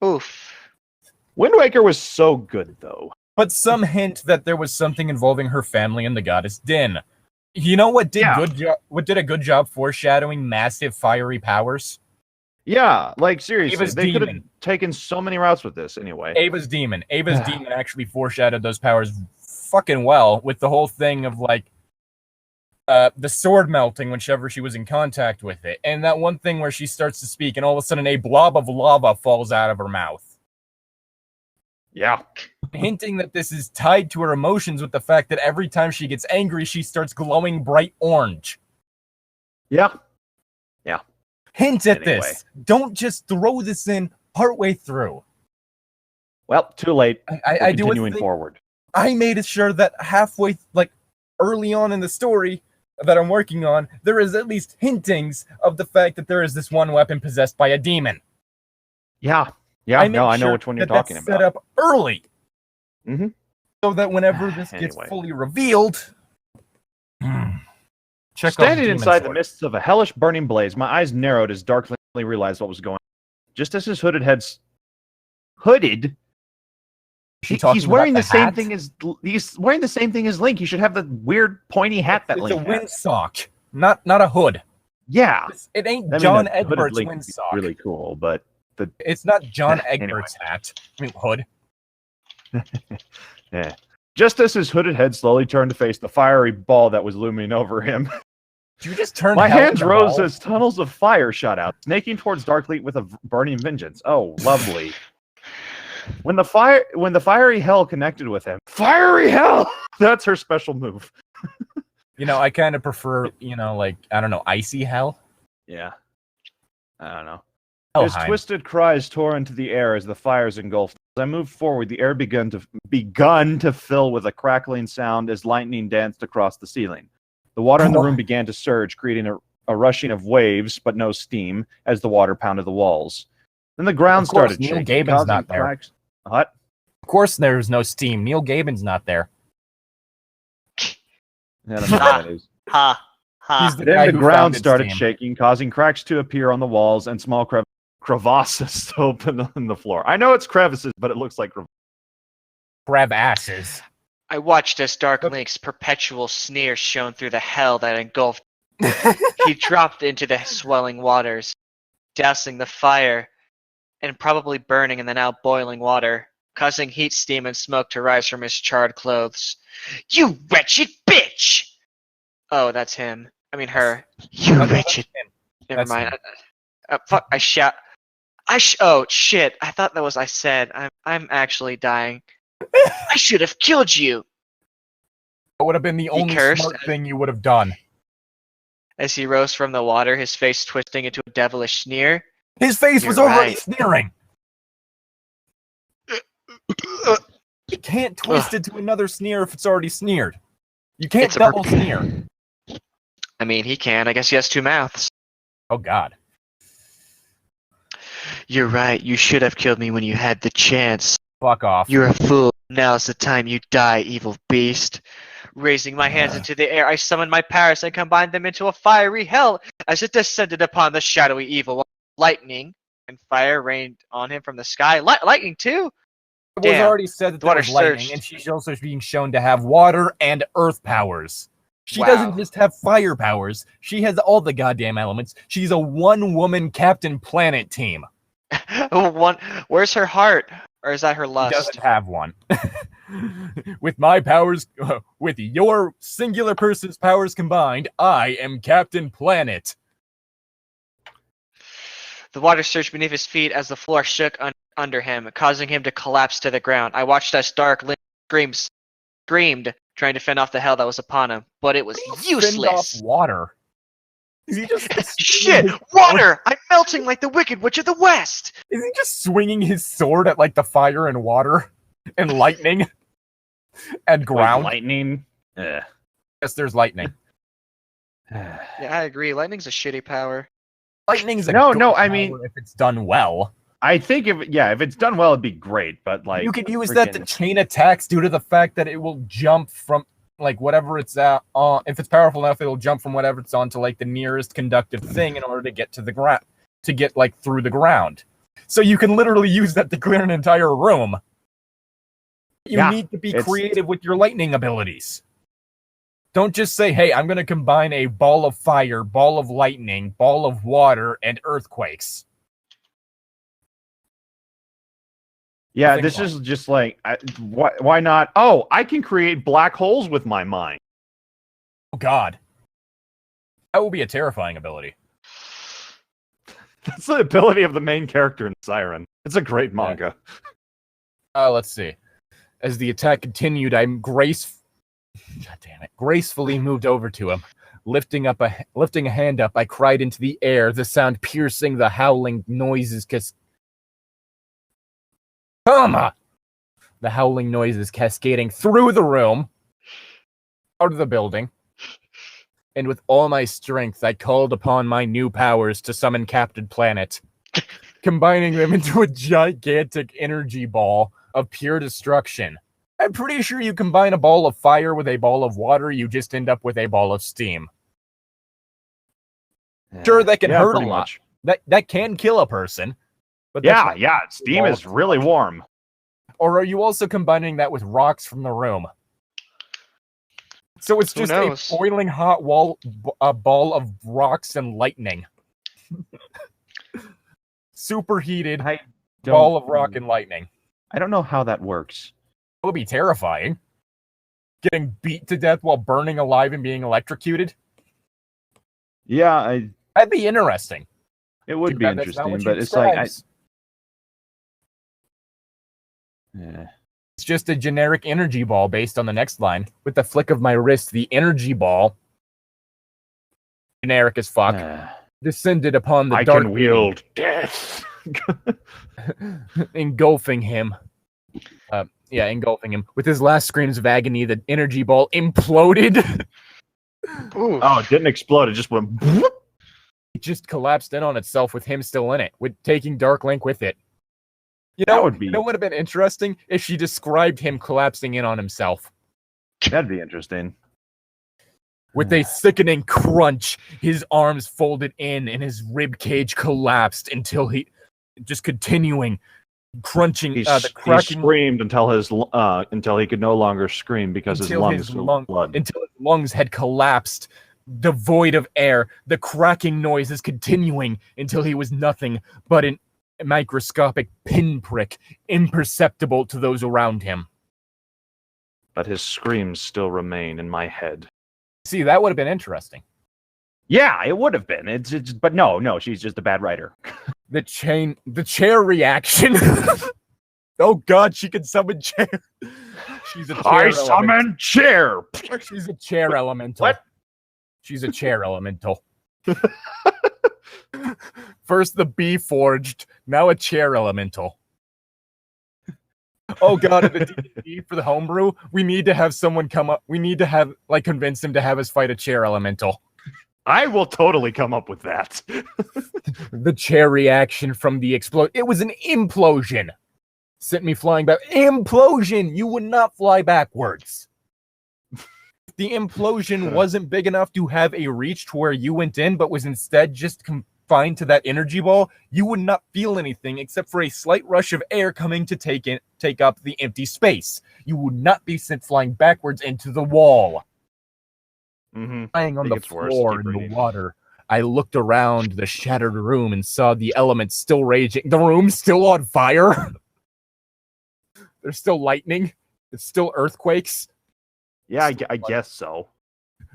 Oof. Wind Waker was so good, though. But some hint that there was something involving her family and the goddess Din. You know what did a good job foreshadowing massive fiery powers? Yeah, like seriously, Ava's they could have demon. taken so many routes with this anyway. Ava's demon. Ava's demon actually foreshadowed those powers fucking well with the whole thing of like the sword melting whenever she was in contact with it. And that one thing where she starts to speak and all of a sudden a blob of lava falls out of her mouth. Yeah. Hinting that this is tied to her emotions with the fact that every time she gets angry, she starts glowing bright orange. Yeah. Hint at this. Don't just throw this in partway through. Well, too late. I do continuing forward. I made it sure that halfway, like early on in the story that I'm working on, there is at least hintings of the fact that there is this one weapon possessed by a demon. Yeah. I know which one you're talking that's about. Set up early. Mm-hmm. So that whenever this gets fully revealed, standing inside the mists of a hellish burning blaze, my eyes narrowed as darkly realized what was going on. Just as his hooded. He's wearing the same thing as Link. He should have the weird pointy hat that Link has. It's a windsock, not a hood. Yeah, it ain't John Egbert's Link windsock. Really cool, but it's not John Egbert's hat. I mean, hood. Yeah. Just as his hooded head slowly turned to face the fiery ball that was looming over him, you just turned. My hands rose as tunnels of fire shot out, snaking towards Darkleet with a burning vengeance. Oh, lovely! When the fiery hell connected with him, fiery hell. That's her special move. I kind of prefer, like I don't know, icy hell. Yeah, I don't know. Hellheim. His twisted cries tore into the air as the fires engulfed. As I moved forward, the air begun to fill with a crackling sound as lightning danced across the ceiling. The water in the room began to surge, creating a rushing of waves, but no steam, as the water pounded the walls. Then the ground started shaking. Neil Gaiman's not there. Cracks. What? Of course there's no steam. Neil Gaiman's not there. I don't know what that is. Ha. Then the ground started shaking, causing cracks to appear on the walls and small crevasses to open in the floor. I know it's crevices, but it looks like crevasses. I watched as Dark Link's perpetual sneer shone through the hell that engulfed. He dropped into the swelling waters, dousing the fire and probably burning in the now boiling water, causing heat, steam, and smoke to rise from his charred clothes. You wretched bitch! Oh, that's him. I mean her. You wretched. Never mind. Fuck! I shout. Oh shit! I thought that was I said. I'm actually dying. I should have killed you. That would have been the only smart thing you would have done. As he rose from the water, his face twisting into a devilish sneer. His face was already sneering. You can't twist it to another sneer if it's already sneered. You can't double sneer. I mean, he can. I guess he has two mouths. Oh, God. You're right. You should have killed me when you had the chance. Fuck off. You're a fool. Now's the time you die, evil beast. Raising my hands into the air, I summoned my powers and combined them into a fiery hell as it descended upon the shadowy evil one. Lightning and fire rained on him from the sky. Lightning, too? It was already said that there was lightning, and she's also being shown to have water and earth powers. She doesn't just have fire powers. She has all the goddamn elements. She's a one-woman Captain Planet team. Where's her heart? Or is that her lust? She doesn't have one. With my powers, with your singular person's powers combined, I am Captain Planet. The water surged beneath his feet as the floor shook under him, causing him to collapse to the ground. I watched as Dark Link screamed trying to fend off the hell that was upon him, but it was Fend off useless. water. Is he just Shit! Water! I'm melting like the Wicked Witch of the West! Is he just swinging his sword at like the fire and water and lightning and ground? Like lightning. Eh. Yes, there's lightning. Yeah, I agree. Lightning's a shitty power. Lightning's a No, good no, I power mean- if it's done well. I think if it's done well, it'd be great. But like You could use that to freaking- chain attacks due to the fact that it will jump from like whatever it's on. If it's powerful enough, it'll jump from whatever it's on to like the nearest conductive thing in order to get to the ground, to get like through the ground. So you can literally use that to clear an entire room. You Yeah, need to be it's- creative with your lightning abilities. Don't just say, hey, I'm going to combine a ball of fire, ball of lightning, ball of water, and earthquakes. Yeah, Think this about is just like, why not? Oh, I can create black holes with my mind. Oh, God. That will be a terrifying ability. That's the ability of the main character in Siren. It's a great manga. Let's see. As the attack continued, gracefully moved over to him. Lifting a hand up, I cried into the air, the sound piercing the howling noises the howling noises cascading through the room, out of the building. And with all my strength, I called upon my new powers to summon Captain Planet, combining them into a gigantic energy ball of pure destruction. I'm pretty sure you combine a ball of fire with a ball of water, you just end up with a ball of steam. Sure, that can Yeah, hurt a pretty lot. much. That can kill a person. But that's Yeah, steam is really warm. Or are you also combining that with rocks from the room? So it's Who just knows? a boiling hot a ball of rocks and lightning. Superheated I ball of rock and lightning. I don't know how that works. It would be terrifying. Getting beat to death while burning alive and being electrocuted. Yeah, That'd be interesting. it would Too be bad that's not interesting, what she but it's like, describes. yeah. It's just a generic energy ball based on the next line. With the flick of my wrist, the energy ball, generic as fuck, descended upon the I dark can wield death. engulfing him. Engulfing him. With his last screams of agony, the energy ball imploded. Ooh. Oh, it didn't explode. It just went. It just collapsed in on itself with him still in it, with taking Dark Link with it. That would be. You know what would have been interesting if she described him collapsing in on himself. That'd be interesting. With a sickening crunch, his arms folded in and his rib cage collapsed until he just continuing crunching He the cracking screamed until he could no longer scream because his lungs filled with blood. until his lungs had collapsed, devoid of air. The cracking noise is continuing until he was nothing but an microscopic pinprick, imperceptible to those around him. But his screams still remain in my head. See, that would have been interesting. Yeah, it would have been. But no, she's just a bad writer. The chair reaction. Oh God, she can summon chair. She's a chair. I elemental. summon chair. She's a chair elemental. What? She's a chair elemental. First the bee forged, now a chair elemental. Oh God, in the D&D for the homebrew, we need to have someone come up. We need to have convince him to have us fight a chair elemental. I will totally come up with that. The chair reaction from the explode. It was an implosion. Sent me flying back. Implosion! You would not fly backwards. The implosion wasn't big enough to have a reach to where you went in, but was instead just confined to that energy ball. You would not feel anything except for a slight rush of air coming to take up the empty space. You would not be sent flying backwards into the wall. Mm-hmm. Lying on Think the it's worse. floor Keep in the reading. water, I looked around the shattered room and saw the elements still raging. The room's still on fire. There's still lightning. It's still earthquakes. Yeah, I guess so.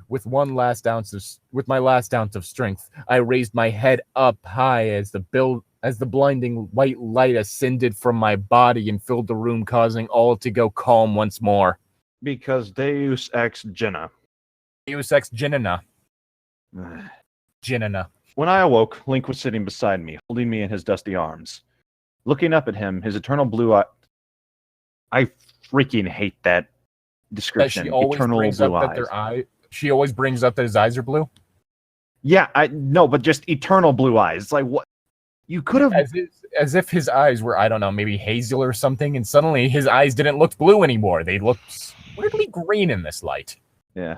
With my last ounce of strength, I raised my head up high as the blinding white light ascended from my body and filled the room, causing all to go calm once more. Because Deus ex Jenna. Deus ex Ginina. Ginina. When I awoke, Link was sitting beside me, holding me in his dusty arms. Looking up at him, his eternal blue eye... I freaking hate that description. She always eternal brings blue up eyes. that she always brings up that his eyes are blue? Yeah, no, but just eternal blue eyes. It's like, what? You could have... As if his eyes were, I don't know, maybe hazel or something, and suddenly his eyes didn't look blue anymore. They looked weirdly green in this light. Yeah.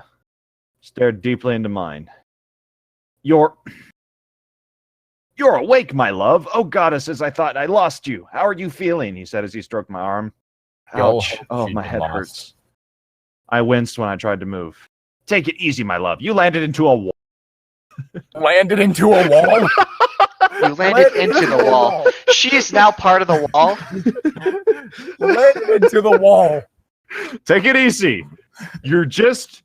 Stared deeply into mine. You're awake, my love. Oh, goddesses, I thought I lost you. How are you feeling? He said as he stroked my arm. Ouch. Oh, my head hurts. I winced when I tried to move. Take it easy, my love. You landed into a wall. Landed into a wall? You landed into the wall. She is now part of the wall. Landed into the wall. Take it easy. You're just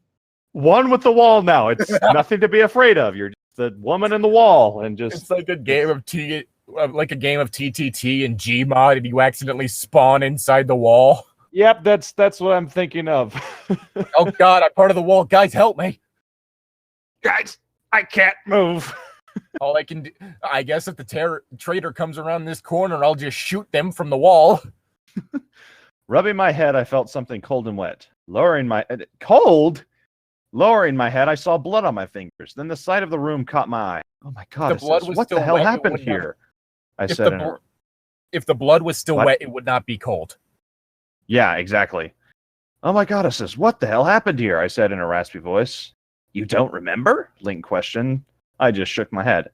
one with the wall now. It's nothing to be afraid of. You're just the woman in the wall, and just it's like a game of TTT and Gmod, and you accidentally spawn inside the wall. Yep, that's what I'm thinking of. Oh God, I'm part of the wall. Guys, help me. Guys, I can't move. All I can do, I guess, if the traitor comes around this corner, I'll just shoot them from the wall. Rubbing my head, I felt something cold and wet. Lowering my head, I saw blood on my fingers. Then the sight of the room caught my eye. Oh my God! What the hell happened here? I said. If the blood was still wet, it would not be cold. Yeah, exactly. Oh my goddesses, what the hell happened here? I said in a raspy voice. You don't remember? Link questioned. I just shook my head.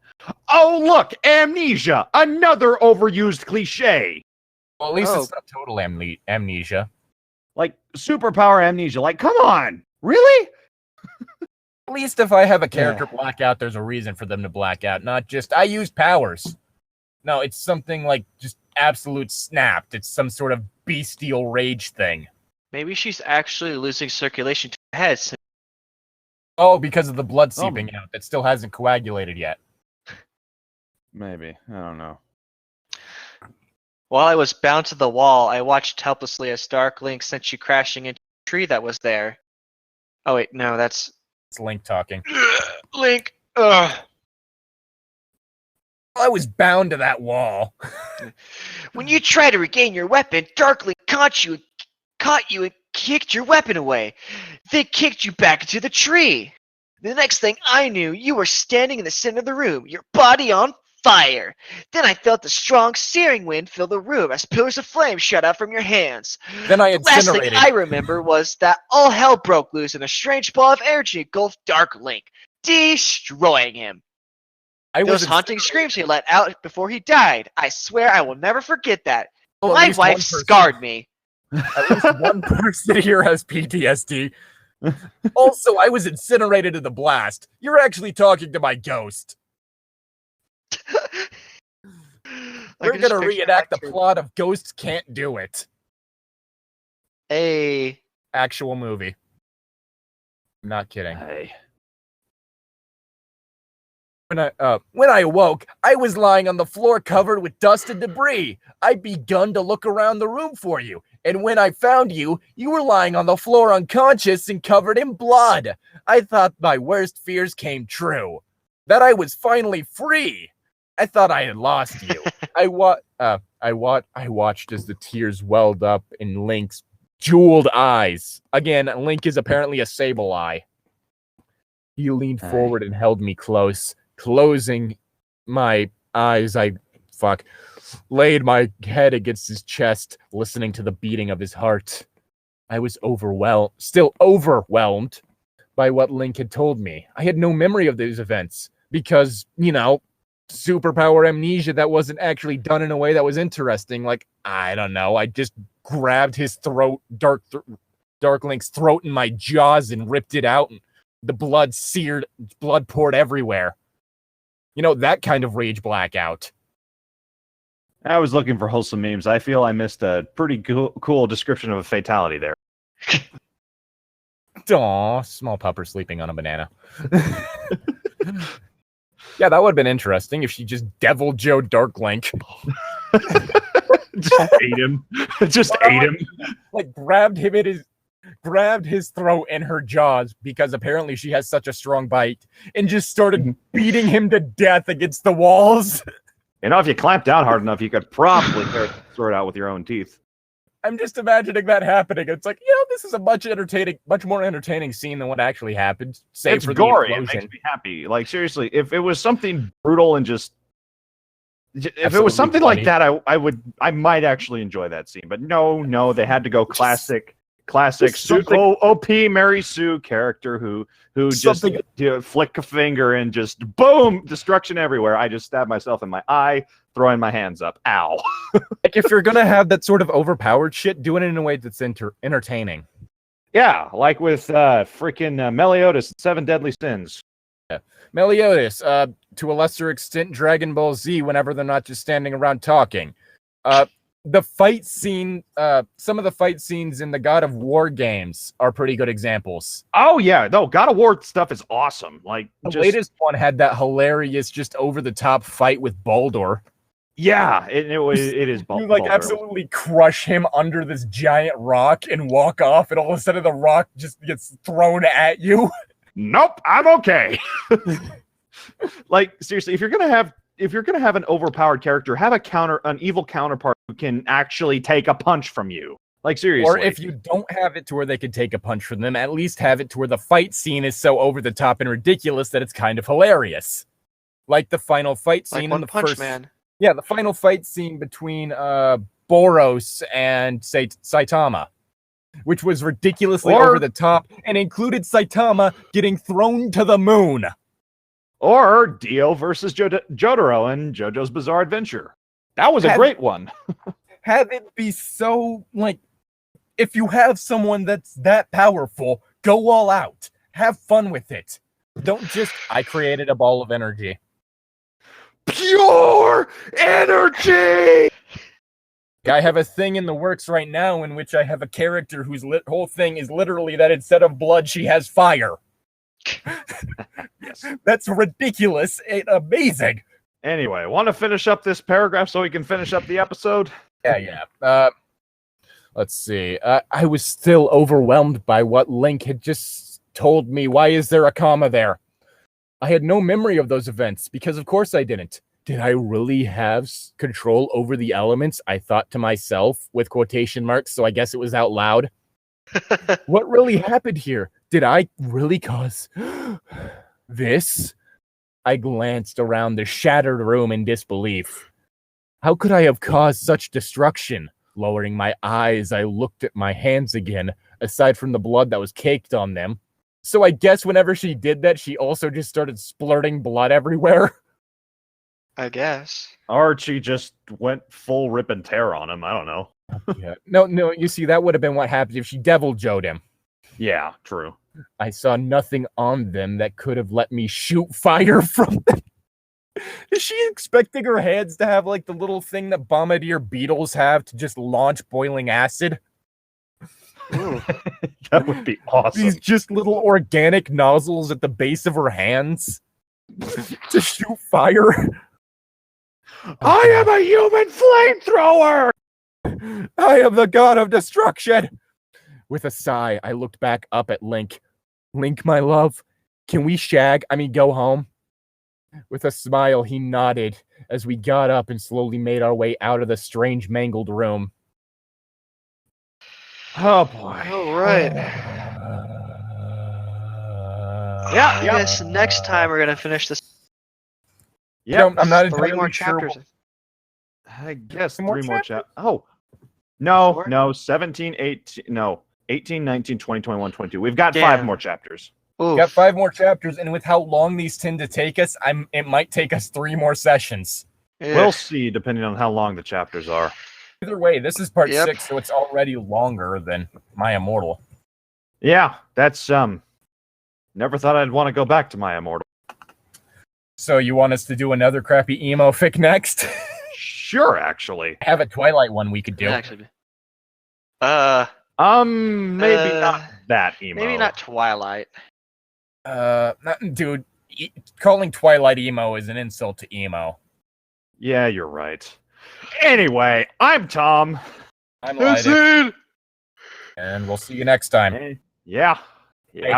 Oh, look! Amnesia! Another overused cliche! Well, at least it's not total amnesia. Like, superpower amnesia. Like, come on! Really? At least if I have a character blackout, there's a reason for them to black out. Not just, I used powers. No, it's something like just absolute snapped. It's some sort of bestial rage thing. Maybe she's actually losing circulation to her head. Oh, because of the blood seeping out that still hasn't coagulated yet. Maybe. I don't know. While I was bound to the wall, I watched helplessly as Dark Link sent you crashing into a tree that was there. Oh wait, no, it's Link talking. Link. Ugh. I was bound to that wall. When you tried to regain your weapon, Dark Link caught you and kicked your weapon away. They kicked you back into the tree. The next thing I knew, you were standing in the center of the room, your body on fire. Then I felt the strong searing wind fill the room as pillars of flame shot out from your hands. Then I The last incinerated. thing I remember was that all hell broke loose and a strange ball of energy engulfed Dark Link, destroying him. Those haunting screams he let out before he died. I swear I will never forget that. Well, My wife scarred me. At least one person here has PTSD. Also, I was incinerated in the blast. You're actually talking to my ghost. We're gonna reenact the plot of Ghosts Can't Do It. Hey. Actual movie. I'm not kidding. Hey. When I awoke, I was lying on the floor covered with dust and debris. I begun to look around the room for you, and when I found you, you were lying on the floor unconscious and covered in blood. I thought my worst fears came true. That I was finally free. I thought I had lost you. I watched as the tears welled up in Link's jeweled eyes. Again, Link is apparently a sable eye. He leaned forward and held me close. Closing my eyes, I laid my head against his chest, listening to the beating of his heart. I was still overwhelmed by what Link had told me. I had no memory of these events because, superpower amnesia that wasn't actually done in a way that was interesting. Like, I don't know, I just grabbed his throat, Dark Link's throat in my jaws and ripped it out, and the blood poured everywhere. That kind of rage blackout. I was looking for wholesome memes. I feel I missed a pretty cool description of a fatality there. Aw, small pupper sleeping on a banana. Yeah, that would have been interesting if she just Devil Joe Dark Link. Just ate him. Just ate him. Like, grabbed him in his... grabbed his throat in her jaws because apparently she has such a strong bite and just started beating him to death against the walls. You know, if you clamp down hard enough, you could probably tear the sword out with your own teeth. I'm just imagining that happening. It's like, this is a much more entertaining scene than what actually happened. Save It's for gory. the It explosion. makes me happy. Like, seriously, if it was something brutal and just... If it Absolutely was something funny. like that, I might actually enjoy that scene. But no, they had to go classic OP Mary Sue character who just flick a finger and just boom, destruction everywhere. I just stabbed myself in my eye, throwing my hands up. Ow. Like, if you're gonna have that sort of overpowered shit, do it in a way that's entertaining. Yeah, like with freaking Meliodas and Seven Deadly Sins. Meliodas, to a lesser extent, Dragon Ball Z, whenever they're not just standing around talking. The fight scene, some of the fight scenes in the God of War games are pretty good examples. Oh yeah, no, God of War stuff is awesome. Like The latest one had that hilarious, just over the top fight with Baldur. Yeah, it is. You like absolutely crush him under this giant rock and walk off, and all of a sudden the rock just gets thrown at you. Nope, I'm okay. Like seriously, if you're gonna have an overpowered character, have an evil counterpart who can actually take a punch from you. Like seriously. Or if you don't have it to where they could take a punch from them, at least have it to where the fight scene is so over the top and ridiculous that it's kind of hilarious. Like the final fight scene Like in the One Punch first Man. Yeah, the final fight scene between Boros and Saitama, which was ridiculously over the top and included Saitama getting thrown to the moon. Or Dio versus Jotaro in JoJo's Bizarre Adventure. That was a great one. Have it be so, like, if you have someone that's that powerful, go all out. Have fun with it. Don't just, I created a ball of energy. Pure energy! I have a thing in the works right now in which I have a character whose whole thing is literally that instead of blood, she has fire. Yes. That's ridiculous and amazing. Anyway, want to finish up this paragraph so we can finish up the episode? Yeah. Let's see. I was still overwhelmed by what Link had just told me. Why is there a comma there? I had no memory of those events because, of course, I didn't. Did I really have control over the elements? I thought to myself with quotation marks, so I guess it was out loud. What really happened here? Did I really cause this? I glanced around the shattered room in disbelief. How could I have caused such destruction? Lowering my eyes, I looked at my hands again, aside from the blood that was caked on them. So I guess whenever she did that, she also just started splurting blood everywhere. I guess. Or she just went full rip and tear on him. I don't know. Yeah. No, you see, that would have been what happened if she devil joed him. Yeah, true. I saw nothing on them that could have let me shoot fire from them. Is she expecting her hands to have like the little thing that bombardier beetles have to just launch boiling acid? That would be awesome. These just little organic nozzles at the base of her hands to shoot fire. I am a human flamethrower! I am the god of destruction! With a sigh, I looked back up at Link. Link, my love, can we go home? With a smile, he nodded as we got up and slowly made our way out of the strange, mangled room. Oh, boy. All right. Yeah, I guess next time we're going to finish this. Yeah, I'm not 3 more entirely sure. chapters. I guess Some more 3 more chapters? chapters. Oh. No, Four? no, 17, 18, no. 18, 19, 20, 21, 22. We've got Damn. 5 more chapters. Oof. Got 5 more chapters, and with how long these tend to take us, it might take us 3 more sessions. Yeah. We'll see, depending on how long the chapters are. Either way, this is part Yep. 6, so it's already longer than My Immortal. Yeah, that's, never thought I'd want to go back to my immortal. So you want us to do another crappy emo fic next? Sure, actually. Have a Twilight one we could do. Actually. Maybe not that emo. Maybe not Twilight. Dude, calling Twilight emo is an insult to emo. Yeah, you're right. Anyway, I'm Tom. I'm Llytic. And we'll see you next time. Yeah. Yeah.